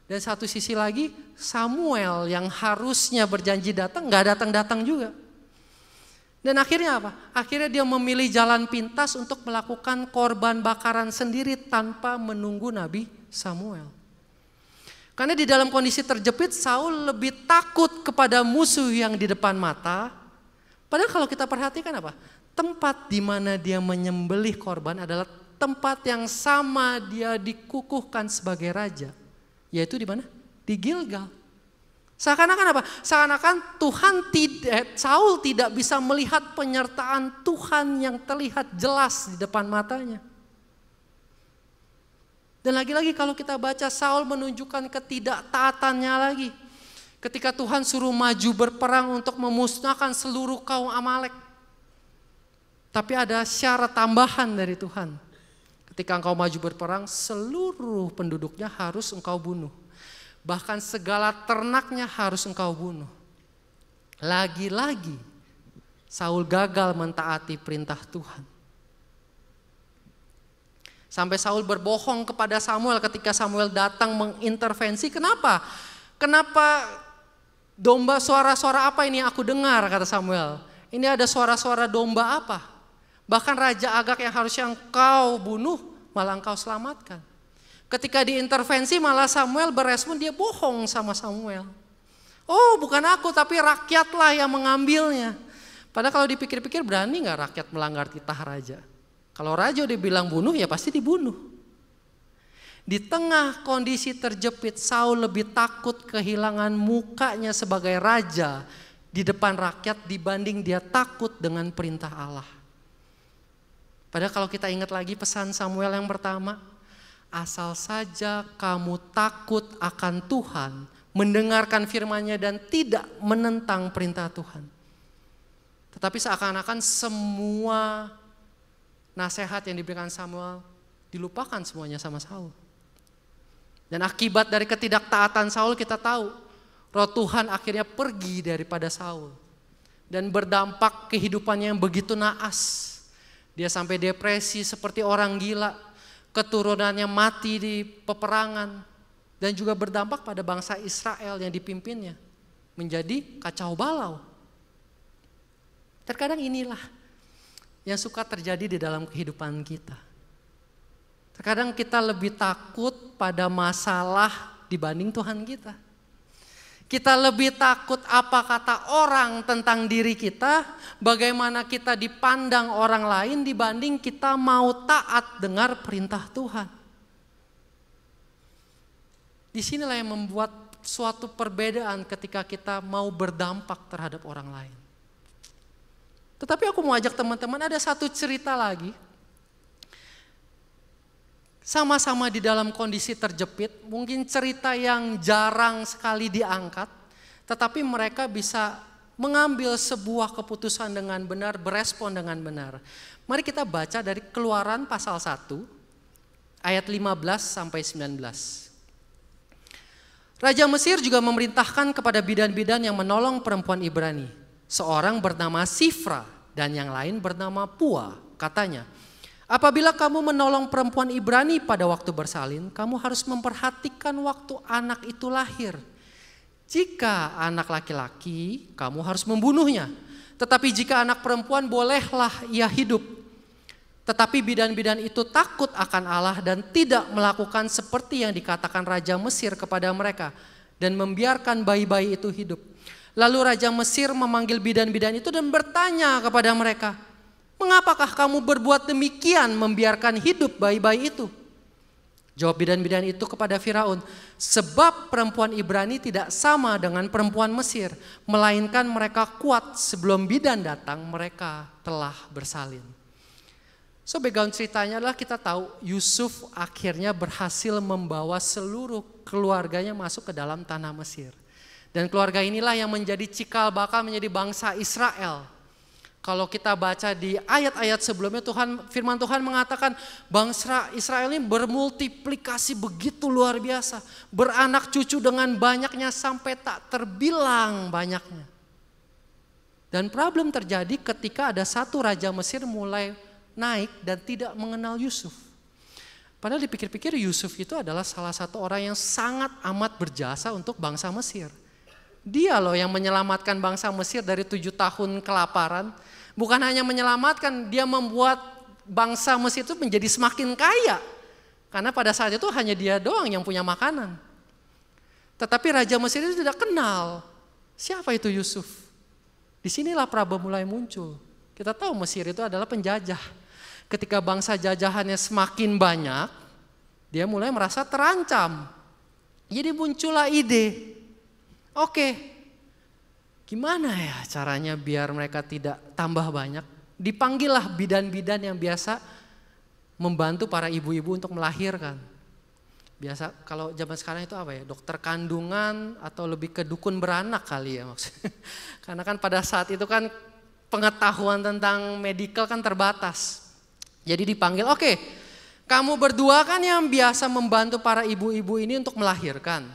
Dan satu sisi lagi Samuel yang harusnya berjanji datang, gak datang-datang juga. Dan akhirnya apa? Akhirnya dia memilih jalan pintas untuk melakukan korban bakaran sendiri tanpa menunggu Nabi Samuel. Karena di dalam kondisi terjepit, Saul lebih takut kepada musuh yang di depan mata, Padahal kalau kita perhatikan apa? Tempat di mana dia menyembelih korban adalah tempat yang sama dia dikukuhkan sebagai raja. Yaitu di mana? Di Gilgal. Seakan-akan apa? Seakan-akan Saul tidak bisa melihat penyertaan Tuhan yang terlihat jelas di depan matanya. Dan lagi-lagi kalau kita baca, Saul menunjukkan ketidaktaatannya lagi. Ketika Tuhan suruh maju berperang untuk memusnahkan seluruh kaum Amalek. Tapi ada syarat tambahan dari Tuhan. Ketika engkau maju berperang, seluruh penduduknya harus engkau bunuh. Bahkan segala ternaknya harus engkau bunuh. Lagi-lagi Saul gagal mentaati perintah Tuhan. Sampai Saul berbohong kepada Samuel ketika Samuel datang mengintervensi. Kenapa? Kenapa suara-suara apa ini aku dengar, kata Samuel. Ini ada suara-suara domba apa? Bahkan Raja Agag yang harusnya engkau bunuh, malah engkau selamatkan. Ketika diintervensi malah Samuel berespon, dia bohong sama Samuel. Oh bukan aku tapi rakyatlah yang mengambilnya. Padahal kalau dipikir-pikir, berani gak rakyat melanggar titah raja? Kalau raja udah bilang bunuh ya pasti dibunuh. Di tengah kondisi terjepit, Saul lebih takut kehilangan mukanya sebagai raja di depan rakyat dibanding dia takut dengan perintah Allah. Padahal kalau kita ingat lagi pesan Samuel yang pertama, asal saja kamu takut akan Tuhan, mendengarkan firman-Nya dan tidak menentang perintah Tuhan. Tetapi seakan-akan semua nasihat yang diberikan Samuel dilupakan semuanya sama Saul. Dan akibat dari ketidaktaatan Saul kita tahu, Roh Tuhan akhirnya pergi daripada Saul. Dan berdampak kehidupannya yang begitu naas. Dia sampai depresi seperti orang gila. Keturunannya mati di peperangan. Dan juga berdampak pada bangsa Israel yang dipimpinnya. Menjadi kacau balau. Terkadang inilah yang suka terjadi di dalam kehidupan kita. Terkadang kita lebih takut pada masalah dibanding Tuhan kita. Kita lebih takut apa kata orang tentang diri kita, bagaimana kita dipandang orang lain dibanding kita mau taat dengar perintah Tuhan. Disinilah yang membuat suatu perbedaan ketika kita mau berdampak terhadap orang lain. Tetapi aku mau ajak teman-teman, ada satu cerita lagi. Sama-sama di dalam kondisi terjepit, mungkin cerita yang jarang sekali diangkat, tetapi mereka bisa mengambil sebuah keputusan dengan benar, berespon dengan benar. Mari kita baca dari Keluaran pasal 1, ayat 15 sampai 19. Raja Mesir juga memerintahkan kepada bidan-bidan yang menolong perempuan Ibrani. Seorang bernama Sifra dan yang lain bernama Pua. Katanya, apabila kamu menolong perempuan Ibrani pada waktu bersalin, kamu harus memperhatikan waktu anak itu lahir. Jika anak laki-laki, kamu harus membunuhnya. Tetapi jika anak perempuan, bolehlah ia hidup. Tetapi bidan-bidan itu takut akan Allah dan tidak melakukan seperti yang dikatakan Raja Mesir kepada mereka. Dan membiarkan bayi-bayi itu hidup. Lalu Raja Mesir memanggil bidan-bidan itu dan bertanya kepada mereka, mengapakah kamu berbuat demikian membiarkan hidup bayi-bayi itu? Jawab bidan-bidan itu kepada Firaun, sebab perempuan Ibrani tidak sama dengan perempuan Mesir, melainkan mereka kuat sebelum bidan datang mereka telah bersalin. So background ceritanya adalah kita tahu Yusuf akhirnya berhasil membawa seluruh keluarganya masuk ke dalam tanah Mesir. Dan keluarga inilah yang menjadi cikal bakal menjadi bangsa Israel. Kalau kita baca di ayat-ayat sebelumnya, firman Tuhan mengatakan bangsa Israel ini bermultiplikasi begitu luar biasa. Beranak cucu dengan banyaknya sampai tak terbilang banyaknya. Dan problem terjadi ketika ada satu raja Mesir mulai naik dan tidak mengenal Yusuf. Padahal dipikir-pikir Yusuf itu adalah salah satu orang yang sangat amat berjasa untuk bangsa Mesir. Dia loh yang menyelamatkan bangsa Mesir dari 7 tahun kelaparan. Bukan hanya menyelamatkan, dia membuat bangsa Mesir itu menjadi semakin kaya. Karena pada saat itu hanya dia doang yang punya makanan. Tetapi Raja Mesir itu tidak kenal siapa itu Yusuf. Disinilah problem mulai muncul. Kita tahu Mesir itu adalah penjajah. Ketika bangsa jajahannya semakin banyak, dia mulai merasa terancam. Jadi muncullah ide, oke, gimana ya caranya biar mereka tidak tambah banyak? Dipanggillah bidan-bidan yang biasa membantu para ibu-ibu untuk melahirkan. Biasa kalau zaman sekarang itu apa ya, dokter kandungan atau lebih ke dukun beranak kali ya maksudnya. Karena kan pada saat itu kan pengetahuan tentang medical kan terbatas. Jadi dipanggil, oke, kamu berdua kan yang biasa membantu para ibu-ibu ini untuk melahirkan.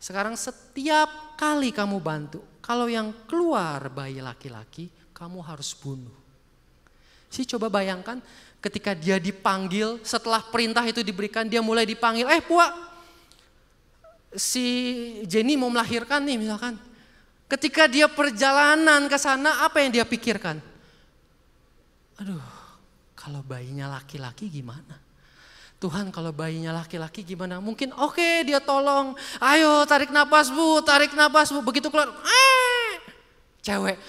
Sekarang setiap kali kamu bantu, kalau yang keluar bayi laki-laki, kamu harus bunuh. Sih coba bayangkan ketika dia dipanggil, setelah perintah itu diberikan, dia mulai dipanggil, Puak, si Jenny mau melahirkan nih misalkan. Ketika dia perjalanan ke sana, apa yang dia pikirkan? Aduh, kalau bayinya laki-laki gimana? Tuhan, kalau bayinya laki-laki gimana? Mungkin oke, dia tolong. Ayo tarik napas bu, tarik napas bu. Begitu keluar, cewek.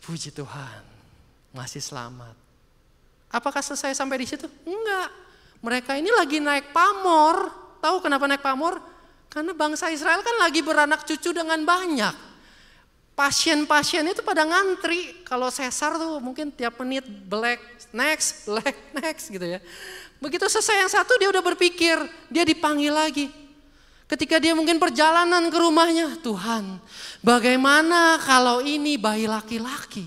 Puji Tuhan, masih selamat. Apakah selesai sampai di situ? Enggak. Mereka ini lagi naik pamor. Tahu kenapa naik pamor? Karena bangsa Israel kan lagi beranak cucu dengan banyak. Pasien-pasien itu pada ngantri. Kalau sesar tuh mungkin tiap menit black next gitu ya. Begitu selesai yang satu dia udah berpikir, dia dipanggil lagi. Ketika dia mungkin perjalanan ke rumahnya, Tuhan, bagaimana kalau ini bayi laki-laki?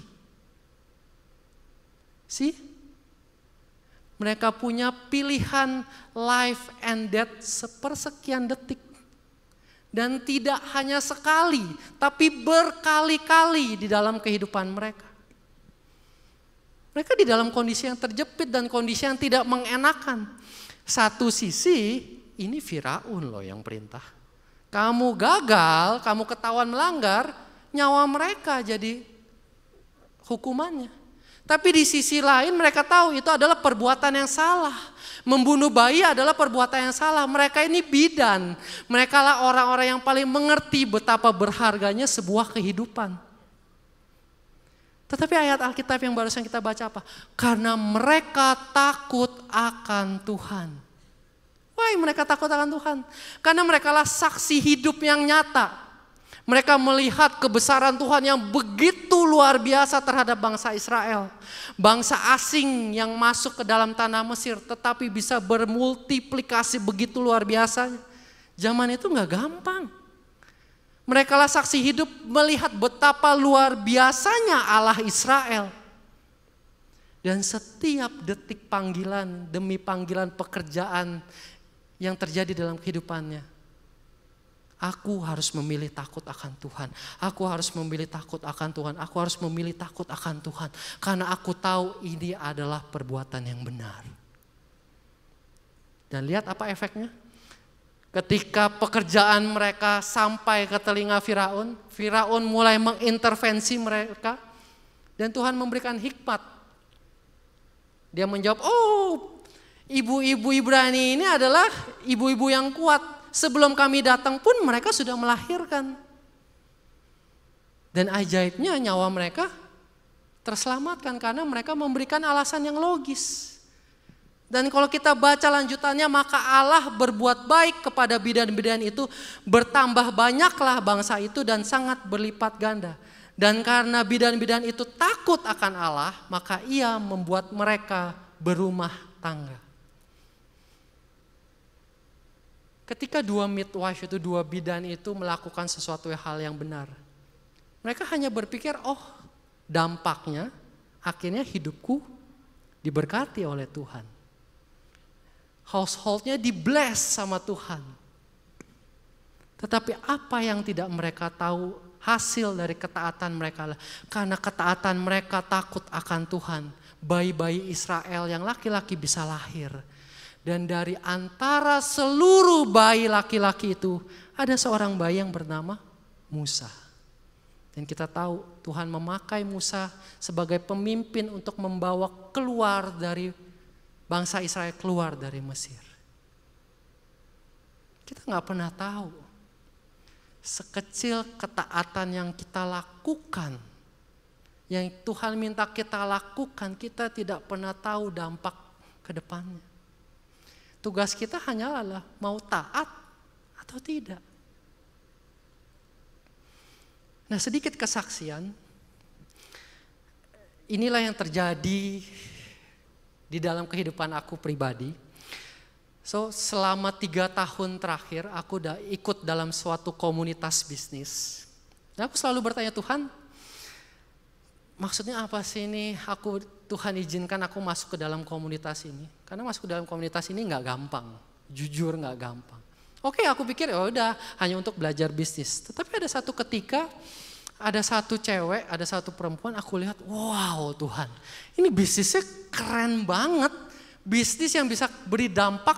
Mereka punya pilihan life and death sepersekian detik. Dan tidak hanya sekali, tapi berkali-kali di dalam kehidupan mereka. Mereka di dalam kondisi yang terjepit dan kondisi yang tidak mengenakan. Satu sisi, ini Firaun loh yang perintah. Kamu gagal, kamu ketahuan melanggar, nyawa mereka jadi hukumannya. Tapi di sisi lain mereka tahu itu adalah perbuatan yang salah. Membunuh bayi adalah perbuatan yang salah. Mereka ini bidan. Mereka lah orang-orang yang paling mengerti betapa berharganya sebuah kehidupan. Tetapi ayat Alkitab yang barusan kita baca apa? Karena mereka takut akan Tuhan. Why mereka takut akan Tuhan? Karena mereka lah saksi hidup yang nyata. Mereka melihat kebesaran Tuhan yang begitu luar biasa terhadap bangsa Israel. Bangsa asing yang masuk ke dalam tanah Mesir tetapi bisa bermultiplikasi begitu luar biasanya. Zaman itu gak gampang. Mereka lah saksi hidup melihat betapa luar biasanya Allah Israel. Dan setiap detik panggilan demi panggilan pekerjaan yang terjadi dalam kehidupannya. Aku harus memilih takut akan Tuhan. Aku harus memilih takut akan Tuhan. Aku harus memilih takut akan Tuhan. Karena aku tahu ini adalah perbuatan yang benar. Dan lihat apa efeknya. Ketika pekerjaan mereka sampai ke telinga Firaun, Firaun mulai mengintervensi mereka. Dan Tuhan memberikan hikmat. Dia menjawab, ibu-ibu Ibrani ini adalah ibu-ibu yang kuat. Sebelum kami datang pun mereka sudah melahirkan. Dan ajaibnya nyawa mereka terselamatkan karena mereka memberikan alasan yang logis. Dan kalau kita baca lanjutannya, maka Allah berbuat baik kepada bidan-bidan itu, bertambah banyaklah bangsa itu dan sangat berlipat ganda. Dan karena bidan-bidan itu takut akan Allah, maka ia membuat mereka berumah tangga. Ketika dua midwife itu, dua bidan itu melakukan sesuatu hal yang benar. Mereka hanya berpikir, dampaknya akhirnya hidupku diberkati oleh Tuhan. Householdnya di-bless sama Tuhan. Tetapi apa yang tidak mereka tahu hasil dari ketaatan mereka, karena ketaatan mereka takut akan Tuhan. Bayi-bayi Israel yang laki-laki bisa lahir. Dan dari antara seluruh bayi laki-laki itu ada seorang bayi yang bernama Musa. Dan kita tahu Tuhan memakai Musa sebagai pemimpin untuk membawa keluar dari bangsa Israel, keluar dari Mesir. Kita gak pernah tahu sekecil ketaatan yang kita lakukan yang Tuhan minta kita lakukan, kita tidak pernah tahu dampak ke depannya. Tugas kita hanyalah mau taat atau tidak. Nah, sedikit kesaksian. Inilah yang terjadi di dalam kehidupan aku pribadi. So, selama 3 tahun terakhir aku udah ikut dalam suatu komunitas bisnis. Dan aku selalu bertanya, Tuhan, maksudnya apa sih ini? Tuhan izinkan aku masuk ke dalam komunitas ini. Karena masuk ke dalam komunitas ini nggak gampang, jujur nggak gampang. Oke, aku pikir ya udah hanya untuk belajar bisnis. Tetapi ada satu ketika, ada satu cewek, ada satu perempuan, aku lihat, wow Tuhan, ini bisnisnya keren banget. Bisnis yang bisa beri dampak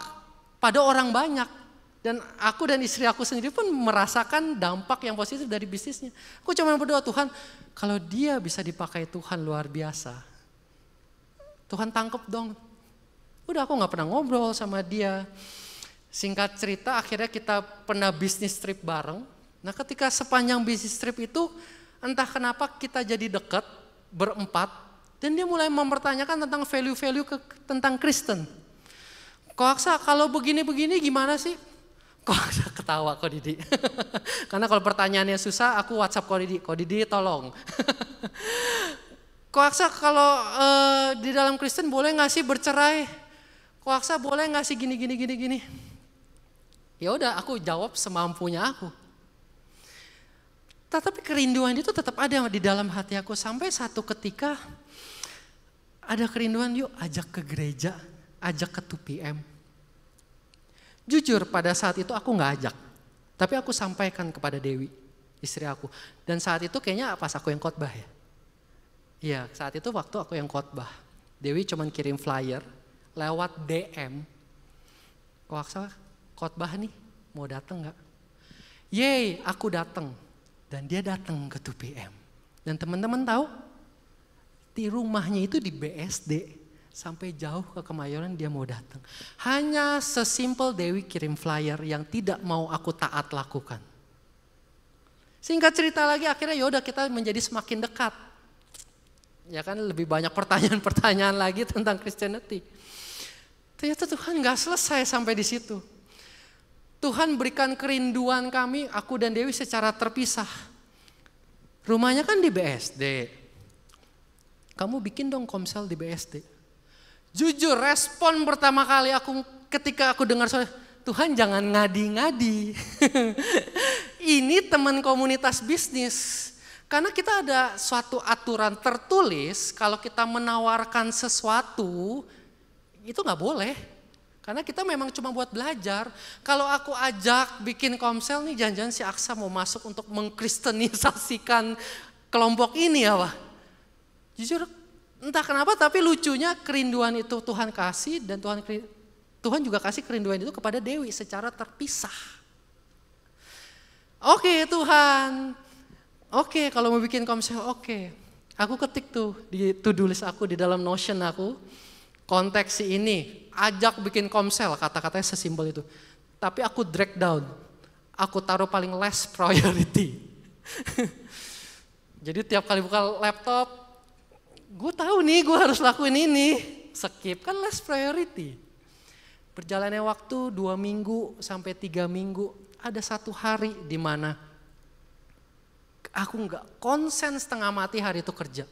pada orang banyak. Dan aku dan istri aku sendiri pun merasakan dampak yang positif dari bisnisnya. Aku cuma berdoa, Tuhan, kalau dia bisa dipakai Tuhan luar biasa, Tuhan tangkep dong. Udah, aku gak pernah ngobrol sama dia. Singkat cerita, akhirnya kita pernah bisnis trip bareng. Nah, ketika sepanjang bisnis trip itu, entah kenapa kita jadi dekat berempat, dan dia mulai mempertanyakan tentang value-value tentang Kristen. Kok Aksa, kalau begini-begini gimana sih? Kok Aksa ketawa, Kok Didi. Karena kalau pertanyaannya susah, aku WhatsApp Kok Didi tolong. Kok Aksa, kalau di dalam Kristen boleh gak sih bercerai? Kok Aksa, boleh gak sih gini. Ya udah, aku jawab semampunya aku. Tetapi kerinduan itu tetap ada di dalam hati aku. Sampai satu ketika ada kerinduan, yuk ajak ke gereja, ajak ke 2PM. Jujur pada saat itu aku gak ajak. Tapi aku sampaikan kepada Dewi, istri aku. Dan saat itu kayaknya pas aku yang khotbah ya. Iya, saat itu waktu aku yang khotbah. Dewi cuman kirim flyer lewat DM. Kok Aksa, khotbah nih, mau datang gak? Yeay, aku datang. Dan dia datang ke 2PM. Dan teman-teman tahu, di rumahnya itu di BSD. Sampai jauh ke Kemayoran dia mau datang. Hanya sesimpel Dewi kirim flyer yang tidak mau aku taat lakukan. Singkat cerita lagi, akhirnya yaudah kita menjadi semakin dekat. Ya kan, lebih banyak pertanyaan-pertanyaan lagi tentang Christianity. Ternyata Tuhan gak selesai sampai di situ. Tuhan berikan kerinduan kami, aku dan Dewi secara terpisah. Rumahnya kan di BSD. Kamu bikin dong komsel di BSD. Jujur, respon pertama kali aku ketika aku dengar soal Tuhan jangan ngadi-ngadi. Ini teman komunitas bisnis. Karena kita ada suatu aturan tertulis kalau kita menawarkan sesuatu itu gak boleh. Karena kita memang cuma buat belajar. Kalau aku ajak bikin komsel nih, jangan-jangan si Aksa mau masuk untuk mengkristenisasikan kelompok ini ya Pak. Jujur entah kenapa tapi lucunya kerinduan itu Tuhan kasih dan Tuhan juga kasih kerinduan itu kepada Dewi secara terpisah. Oke Tuhan, oke kalau mau bikin komsel oke. Aku ketik tuh di to-do list aku di dalam Notion aku, konteks si ini, ajak bikin komsel, kata-katanya sesimpel itu. Tapi aku drag down, aku taruh paling less priority. Jadi tiap kali buka laptop, gue tahu nih gue harus lakuin ini, skip kan less priority. Berjalannya waktu 2 minggu sampai 3 minggu, ada satu hari di mana aku nggak konsen setengah mati hari itu kerja.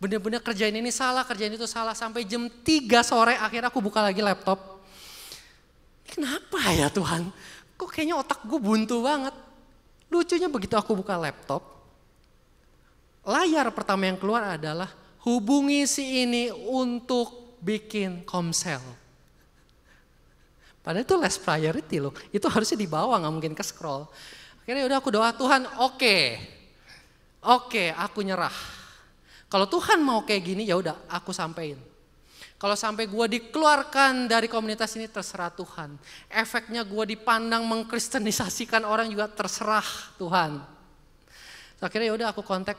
Bener-bener kerjain ini salah, kerjain itu salah, sampai jam 3 sore akhirnya aku buka lagi laptop. Kenapa ya Tuhan? Kok kayaknya otak gue buntu banget. Lucunya begitu aku buka laptop, layar pertama yang keluar adalah hubungi si ini untuk bikin komsel. Padahal itu less priority loh. Itu harusnya di bawah, gak mungkin ke scroll. Akhirnya udah aku doa, Tuhan oke, aku nyerah. Kalau Tuhan mau kayak gini ya udah aku sampein. Kalau sampai gue dikeluarkan dari komunitas ini terserah Tuhan. Efeknya gue dipandang mengkristenisasikan orang juga terserah Tuhan. So, akhirnya ya udah aku kontak,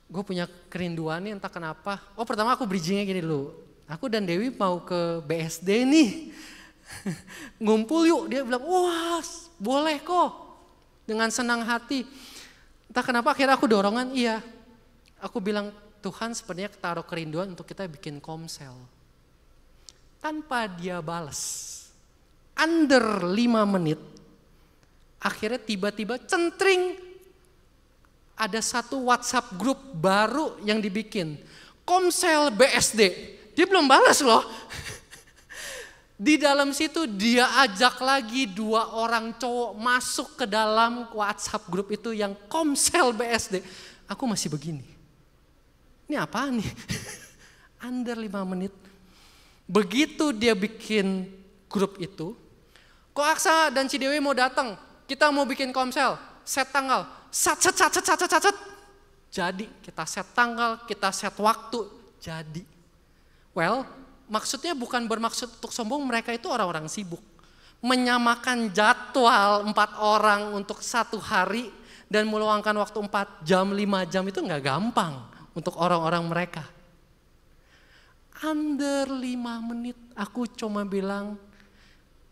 gue punya kerinduan nih entah kenapa. Oh pertama aku bridgingnya gini dulu. Aku dan Dewi mau ke BSD nih. Ngumpul yuk. Dia bilang wah boleh kok. Dengan senang hati. Entah kenapa akhirnya aku dorongan, iya. Aku bilang, Tuhan sebenarnya taruh kerinduan untuk kita bikin komsel. Tanpa dia balas. Under 5 menit, akhirnya tiba-tiba centring. Ada satu WhatsApp grup baru yang dibikin. Komsel BSD. Dia belum balas loh. Di dalam situ dia ajak lagi 2 orang cowok masuk ke dalam WhatsApp grup itu yang Komsel BSD. Aku masih begini. Ini apaan nih? Under 5 menit. Begitu dia bikin grup itu, kok Aksa dan Cidewi mau datang? Kita mau bikin komsel, set tanggal, sat. Jadi kita set tanggal, kita set waktu, jadi. Well, maksudnya bukan bermaksud untuk sombong, mereka itu orang-orang sibuk. Menyamakan jadwal 4 orang untuk 1 hari dan meluangkan waktu 4 jam, 5 jam itu gak gampang untuk orang-orang mereka. Under 5 menit aku cuma bilang,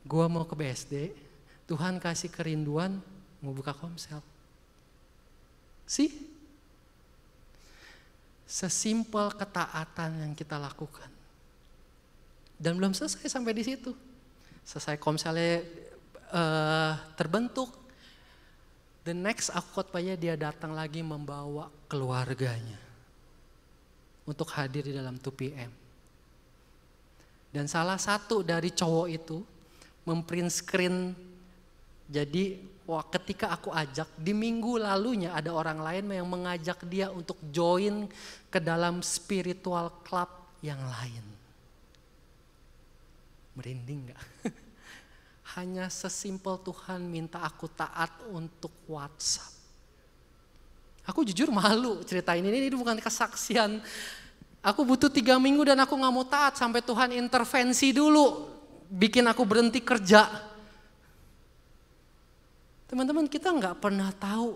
gua mau ke BSD, Tuhan kasih kerinduan mau buka komsel. Sesimpel ketaatan yang kita lakukan. Dan belum selesai sampai di situ. Selesai komselnya terbentuk. The next aku khotbahnya dia datang lagi membawa keluarganya. Untuk hadir di dalam 2 PM. Dan salah satu dari cowok itu memprint screen. Jadi ketika aku ajak, di minggu lalunya ada orang lain yang mengajak dia untuk join ke dalam spiritual club yang lain. Merinding gak? Hanya sesimpel Tuhan minta aku taat untuk WhatsApp. Aku jujur malu ceritain ini bukan kesaksian. Aku butuh 3 minggu dan aku gak mau taat sampai Tuhan intervensi dulu. Bikin aku berhenti kerja. Teman-teman, kita gak pernah tahu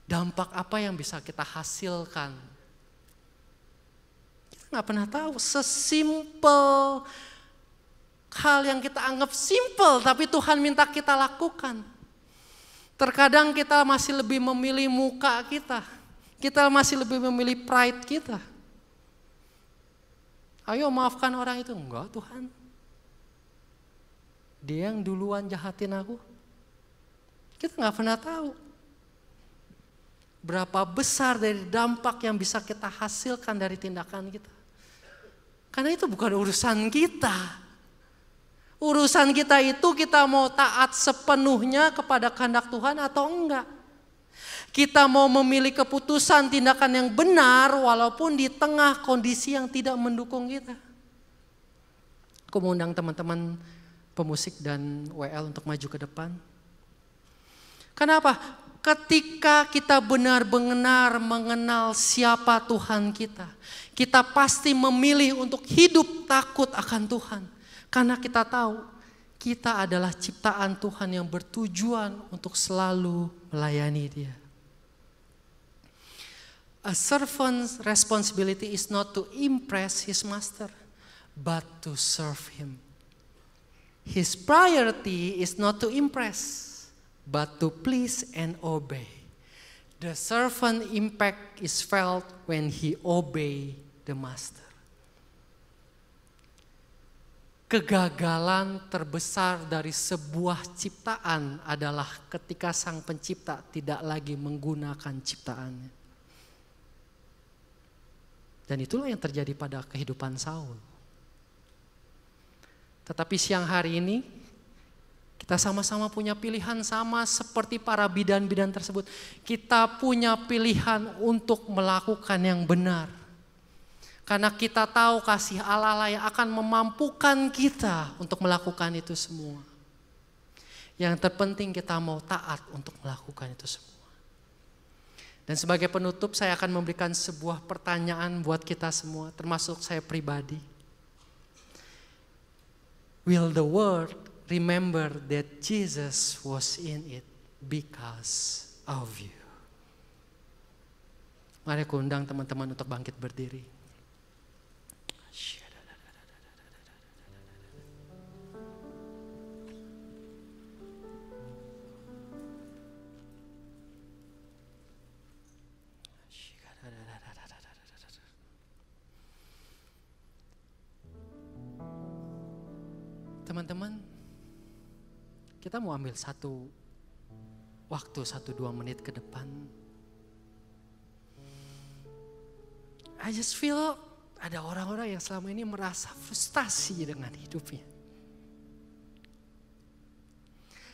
dampak apa yang bisa kita hasilkan. Kita gak pernah tahu, sesimpel hal yang kita anggap simpel tapi Tuhan minta kita lakukan. Terkadang kita masih lebih memilih muka kita. Kita masih lebih memilih pride kita. Ayo maafkan orang itu. Enggak Tuhan. Dia yang duluan jahatin aku. Kita gak pernah tahu berapa besar dari dampak yang bisa kita hasilkan dari tindakan kita. Karena itu bukan urusan kita. Urusan kita itu kita mau taat sepenuhnya kepada kehendak Tuhan atau enggak. Kita mau memilih keputusan tindakan yang benar walaupun di tengah kondisi yang tidak mendukung kita. Aku mau undang teman-teman pemusik dan WL untuk maju ke depan. Kenapa? Ketika kita benar-benar mengenal siapa Tuhan kita, kita pasti memilih untuk hidup takut akan Tuhan. Karena kita tahu kita adalah ciptaan Tuhan yang bertujuan untuk selalu melayani Dia. A servant's responsibility is not to impress his master, but to serve him. His priority is not to impress, but to please and obey. The servant impact is felt when he obey the master. Kegagalan terbesar dari sebuah ciptaan adalah ketika sang pencipta tidak lagi menggunakan ciptaannya. Dan itulah yang terjadi pada kehidupan Saul. Tetapi siang hari ini kita sama-sama punya pilihan sama seperti para bidan-bidan tersebut. Kita punya pilihan untuk melakukan yang benar. Karena kita tahu kasih Allah yang akan memampukan kita untuk melakukan itu semua. Yang terpenting kita mau taat untuk melakukan itu semua. Dan sebagai penutup saya akan memberikan sebuah pertanyaan buat kita semua, termasuk saya pribadi. Will the world remember that Jesus was in it because of you? Mari aku undang teman-teman untuk bangkit berdiri. Teman-teman, kita mau ambil waktu 1-2 menit ke depan. I just feel ada orang-orang yang selama ini merasa frustasi dengan hidupnya.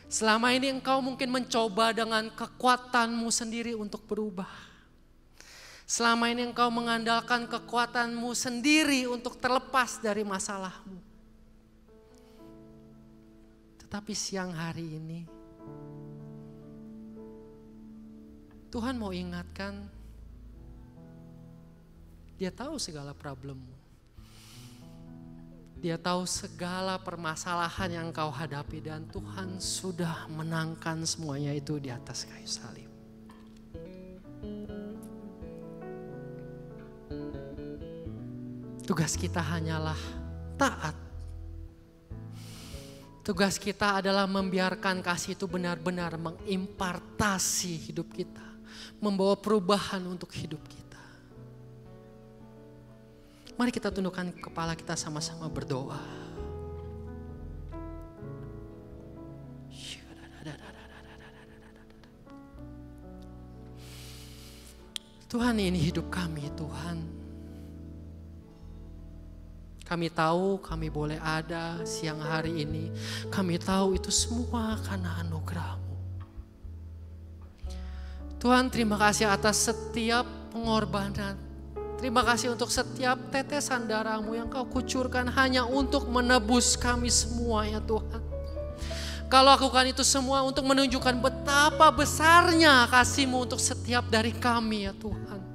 Selama ini engkau mungkin mencoba dengan kekuatanmu sendiri untuk berubah. Selama ini engkau mengandalkan kekuatanmu sendiri untuk terlepas dari masalahmu. Tetapi siang hari ini, Tuhan mau ingatkan, Dia tahu segala problemmu. Dia tahu segala permasalahan yang engkau hadapi dan Tuhan sudah menangkan semuanya itu di atas kayu salib. Tugas kita hanyalah taat. Tugas kita adalah membiarkan kasih itu benar-benar mengimpartasi hidup kita. Membawa perubahan untuk hidup kita. Mari kita tundukkan kepala kita sama-sama berdoa. Tuhan, ini hidup kami, Tuhan. Kami tahu kami boleh ada siang hari ini. Kami tahu itu semua karena anugerah-Mu. Tuhan, terima kasih atas setiap pengorbanan. Terima kasih untuk setiap tetesan darah-Mu yang Kau kucurkan hanya untuk menebus kami semua ya Tuhan. Kau lakukan itu semua untuk menunjukkan betapa besarnya kasih-Mu untuk setiap dari kami ya Tuhan.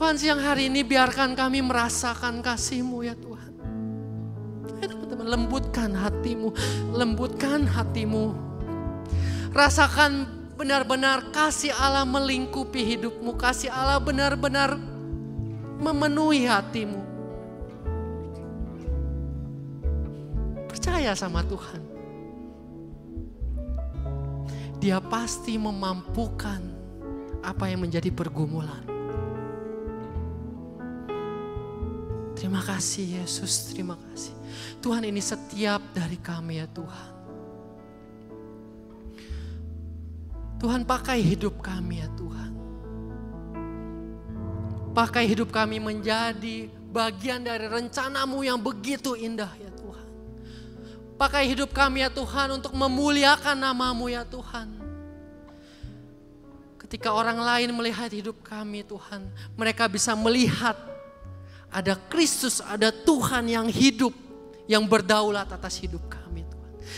Tuhan, siang hari ini biarkan kami merasakan kasih-Mu ya Tuhan. Teman-teman, lembutkan hatimu, lembutkan hatimu. Rasakan benar-benar kasih Allah melingkupi hidupmu. Kasih Allah benar-benar memenuhi hatimu. Percaya sama Tuhan. Dia pasti memampukan apa yang menjadi pergumulan. Terima kasih Yesus, terima kasih. Tuhan, ini setiap dari kami ya Tuhan. Tuhan, pakai hidup kami ya Tuhan. Pakai hidup kami menjadi bagian dari rencana-Mu yang begitu indah ya Tuhan. Pakai hidup kami ya Tuhan untuk memuliakan nama-Mu ya Tuhan. Ketika orang lain melihat hidup kami Tuhan, mereka bisa melihat ada Kristus, ada Tuhan yang hidup, yang berdaulat atas hidup kami.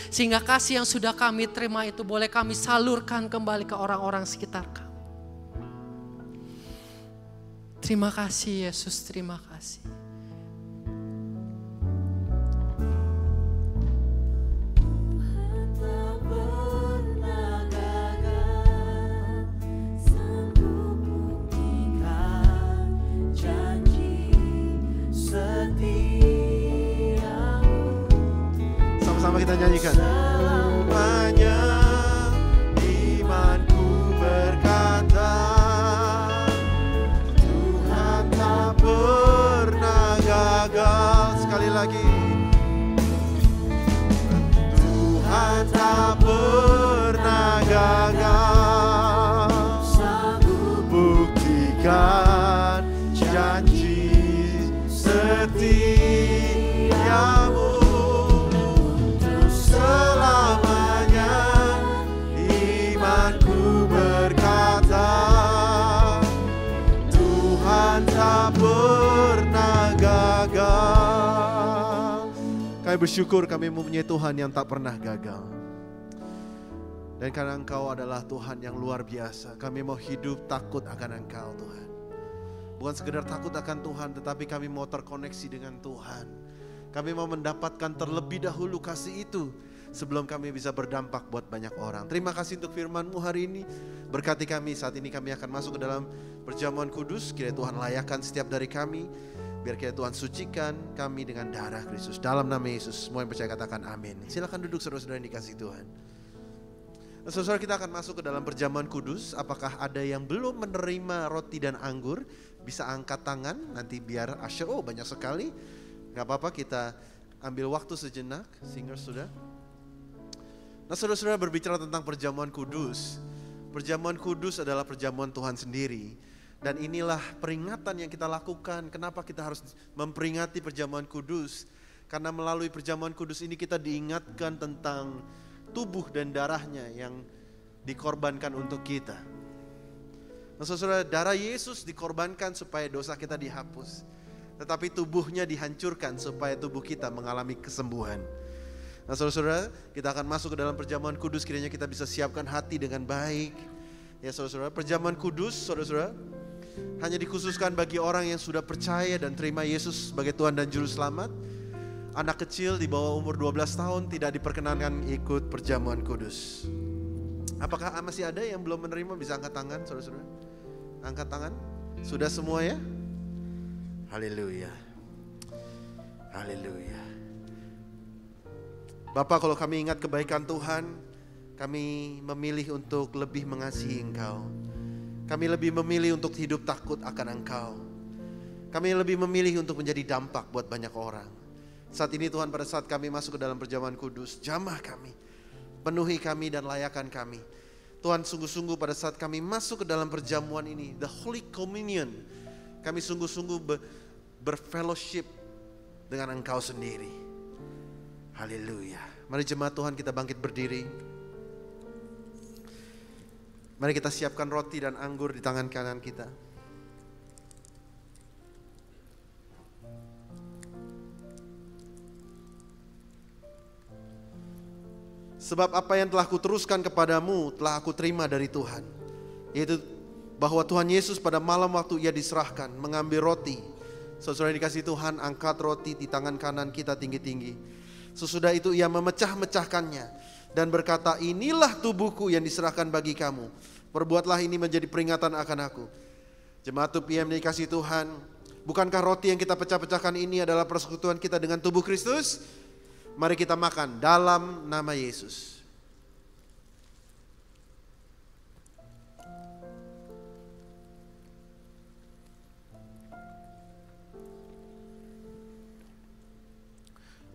Sehingga kasih yang sudah kami terima itu boleh kami salurkan kembali ke orang-orang sekitar kami. Terima kasih Yesus, terima kasih. Sama-sama kita nyanyikan. Hanya imanku berkata, Tuhan tak pernah gagal. Sekali lagi. Tuhan tak pernah gagal. Buktikan janji setiamu. Selamanya imanku berkata, Tuhan tak pernah gagal. Kami bersyukur kami mempunyai Tuhan yang tak pernah gagal. Dan karena Engkau adalah Tuhan yang luar biasa, kami mau hidup takut akan Engkau Tuhan. Bukan sekedar takut akan Tuhan, tetapi kami mau terkoneksi dengan Tuhan. Kami mau mendapatkan terlebih dahulu kasih itu sebelum kami bisa berdampak buat banyak orang. Terima kasih untuk firman-Mu hari ini. Berkati kami, saat ini kami akan masuk ke dalam perjamuan kudus. Kiranya Tuhan layakkan setiap dari kami. Biar kiranya Tuhan sucikan kami dengan darah Kristus. Dalam nama Yesus, semua yang percaya katakan amin. Silakan duduk saudara-saudara yang dikasihi Tuhan. Nah, saudara, kita akan masuk ke dalam perjamuan kudus. Apakah ada yang belum menerima roti dan anggur? bisa angkat tangan nanti biar usher, oh banyak sekali. Gak apa-apa, kita ambil waktu sejenak. Singer sudah. Nah saudara-saudara, berbicara tentang perjamuan kudus. Perjamuan kudus adalah perjamuan Tuhan sendiri. Dan inilah peringatan yang kita lakukan. Kenapa kita harus memperingati perjamuan kudus? Karena melalui perjamuan kudus ini kita diingatkan tentang tubuh dan darahnya yang dikorbankan untuk kita. Nah saudara, darah Yesus dikorbankan supaya dosa kita dihapus. Tetapi tubuhnya dihancurkan supaya tubuh kita mengalami kesembuhan. Nah saudara-saudara, kita akan masuk ke dalam perjamuan kudus. Kiranya kita bisa siapkan hati dengan baik. Ya saudara-saudara, perjamuan kudus saudara-saudara hanya dikhususkan bagi orang yang sudah percaya dan terima Yesus sebagai Tuhan dan Juru Selamat. Anak kecil di bawah umur 12 tahun tidak diperkenankan ikut perjamuan kudus. Apakah masih ada yang belum menerima? Bisa angkat tangan saudara-saudara. Angkat tangan. Sudah semua ya? Haleluya. Haleluya. Bapak, kalau kami ingat kebaikan Tuhan, kami memilih untuk lebih mengasihi Engkau. Kami lebih memilih untuk hidup takut akan Engkau. Kami lebih memilih untuk menjadi dampak buat banyak orang. Saat ini Tuhan, pada saat kami masuk ke dalam perjamuan kudus, jamah kami, penuhi kami dan layakan kami. Tuhan, sungguh-sungguh pada saat kami masuk ke dalam perjamuan ini, the Holy Communion, kami sungguh-sungguh berfellowship dengan Engkau sendiri. Haleluya. Mari jemaat Tuhan, kita bangkit berdiri. Mari kita siapkan roti dan anggur di tangan kanan kita. Sebab apa yang telah kuteruskan kepadamu telah aku terima dari Tuhan, yaitu bahwa Tuhan Yesus pada malam waktu ia diserahkan mengambil roti. Saudara dikasih Tuhan, angkat roti di tangan kanan kita tinggi-tinggi. Sesudah itu ia memecah-mecahkannya dan berkata, inilah tubuhku yang diserahkan bagi kamu. Perbuatlah ini menjadi peringatan akan aku. Jemaat 2PM dikasih Tuhan, bukankah roti yang kita pecah-pecahkan ini adalah persekutuan kita dengan tubuh Kristus? Mari kita makan dalam nama Yesus.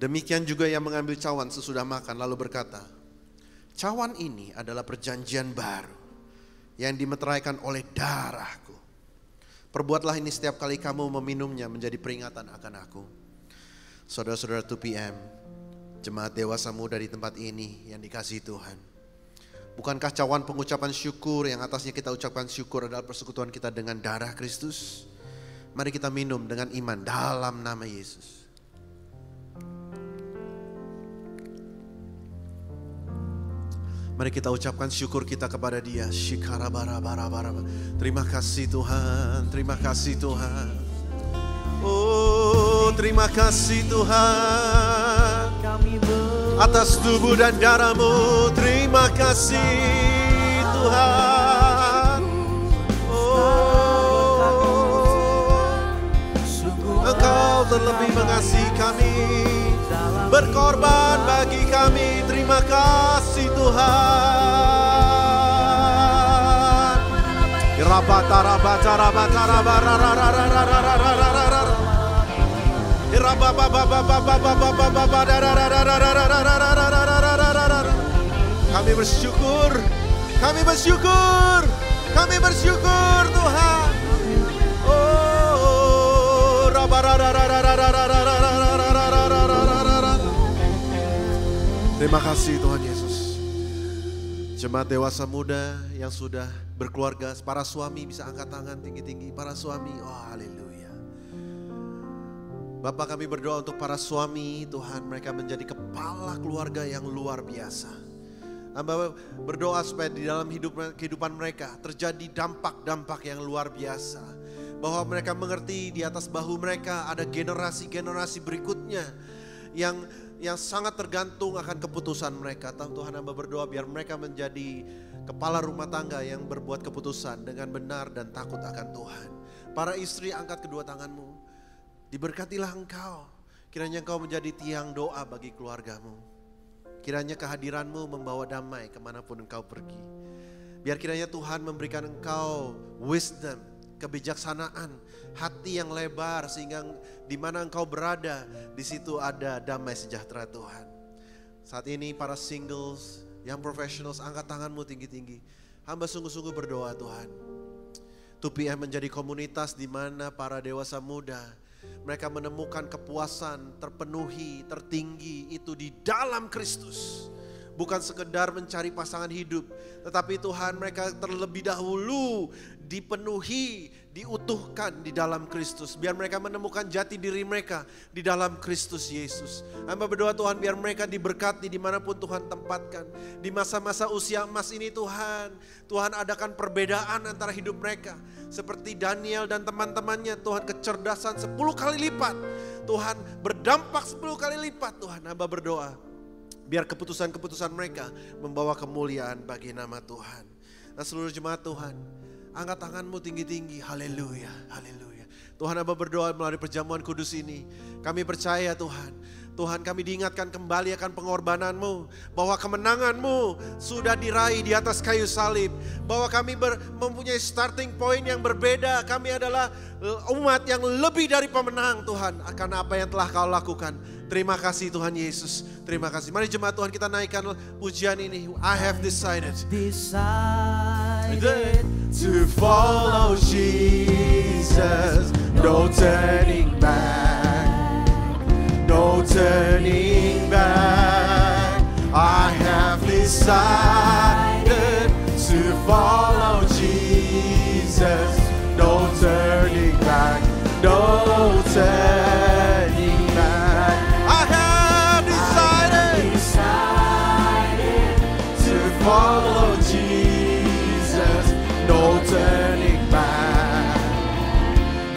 Demikian juga yang mengambil cawan sesudah makan lalu berkata, cawan ini adalah perjanjian baru yang dimeteraikan oleh darahku. Perbuatlah ini setiap kali kamu meminumnya menjadi peringatan akan aku. Saudara-saudara 2PM, jemaat dewasa muda di tempat ini yang dikasihi Tuhan. Bukankah cawan pengucapan syukur yang atasnya kita ucapkan syukur adalah persekutuan kita dengan darah Kristus? Mari kita minum dengan iman dalam nama Yesus. Mari kita ucapkan syukur kita kepada Dia. Terima kasih Tuhan, terima kasih Tuhan. Oh, terima kasih Tuhan atas tubuh dan darah-Mu. Terima kasih Tuhan. Oh, Engkau terlebih mengasihi kami, berkorban bagi kami. Terima kasih Tuhan. Kami bersyukur, kami bersyukur, kami bersyukur Tuhan. Oh, terima kasih Tuhan Yesus. Jemaat dewasa muda yang sudah berkeluarga, para suami bisa angkat tangan tinggi-tinggi. Para suami, oh haleluya. Bapak, kami berdoa untuk para suami, Tuhan, mereka menjadi kepala keluarga yang luar biasa. Hamba berdoa supaya di dalam kehidupan mereka terjadi dampak-dampak yang luar biasa. Bahwa mereka mengerti di atas bahu mereka ada generasi-generasi berikutnya yang sangat tergantung akan keputusan mereka. Tuhan, hamba berdoa biar mereka menjadi kepala rumah tangga yang berbuat keputusan dengan benar dan takut akan Tuhan. Para istri, angkat kedua tanganmu. Diberkatilah engkau. Kiranya engkau menjadi tiang doa bagi keluargamu. Kiranya kehadiranmu membawa damai kemanapun engkau pergi. Biar kiranya Tuhan memberikan engkau wisdom, kebijaksanaan, hati yang lebar sehingga di mana engkau berada, di situ ada damai sejahtera Tuhan. Saat ini para singles, yang professionals, angkat tanganmu tinggi-tinggi. Hamba sungguh-sungguh berdoa Tuhan. 2PM menjadi komunitas di mana para dewasa muda, mereka menemukan kepuasan terpenuhi, tertinggi itu di dalam Kristus. Bukan sekedar mencari pasangan hidup, tetapi Tuhan mereka terlebih dahulu dipenuhi, diutuhkan di dalam Kristus. Biar mereka menemukan jati diri mereka di dalam Kristus Yesus. Hamba berdoa Tuhan biar mereka diberkati dimanapun Tuhan tempatkan. Di masa-masa usia emas ini Tuhan, Tuhan adakan perbedaan antara hidup mereka. Seperti Daniel dan teman-temannya, Tuhan kecerdasan 10 kali lipat. Tuhan berdampak 10 kali lipat Tuhan. Hamba berdoa biar keputusan-keputusan mereka membawa kemuliaan bagi nama Tuhan. Dan seluruh jemaat Tuhan, angkat tanganmu tinggi-tinggi. Haleluya, haleluya. Tuhan, hamba berdoa melalui perjamuan kudus ini. Kami percaya Tuhan, Tuhan kami diingatkan kembali akan pengorbananmu. Bahwa kemenanganmu sudah diraih di atas kayu salib. Bahwa kami mempunyai starting point yang berbeda. Kami adalah umat yang lebih dari pemenang Tuhan. Akan apa yang telah kau lakukan. Terima kasih Tuhan Yesus. Terima kasih. Mari jemaat Tuhan kita naikkan pujian ini. I have decided to follow Jesus. No turning back. No turning back. I have decided to follow Jesus. No turning back. No turning back. I have decided to follow Jesus. No turning back.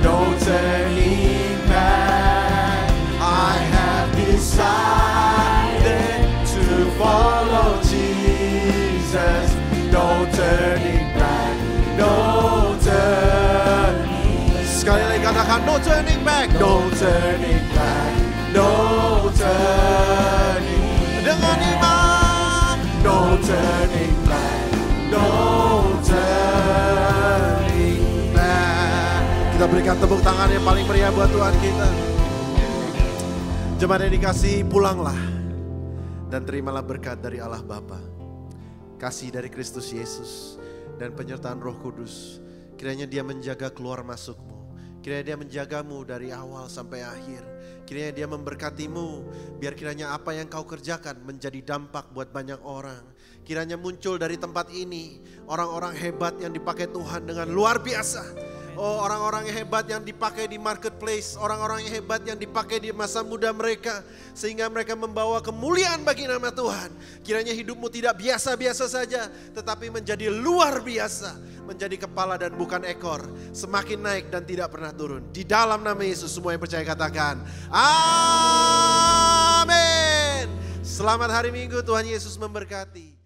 No turning back. I have decided to follow Jesus. No turning back. No turning. Sekali lagi katakan no turning back. No turning back. No turning. Dengan iman. No turning back. No turning back. Kita berikan tepuk tangan yang paling meriah buat Tuhan kita. Jemaat yang dikasihi, pulanglah dan terimalah berkat dari Allah Bapa, kasih dari Kristus Yesus, dan penyertaan Roh Kudus. Kiranya Dia menjaga keluar masukmu. Kiranya Dia menjagamu dari awal sampai akhir. Kiranya Dia memberkatimu. Biar kiranya apa yang kau kerjakan menjadi dampak buat banyak orang. Kiranya muncul dari tempat ini orang-orang hebat yang dipakai Tuhan dengan luar biasa. Oh, orang-orang yang hebat yang dipakai di marketplace. Orang-orang yang hebat yang dipakai di masa muda mereka. Sehingga mereka membawa kemuliaan bagi nama Tuhan. Kiranya hidupmu tidak biasa-biasa saja, tetapi menjadi luar biasa. Menjadi kepala dan bukan ekor. Semakin naik dan tidak pernah turun. Di dalam nama Yesus semua yang percaya katakan amin. Selamat hari Minggu, Tuhan Yesus memberkati.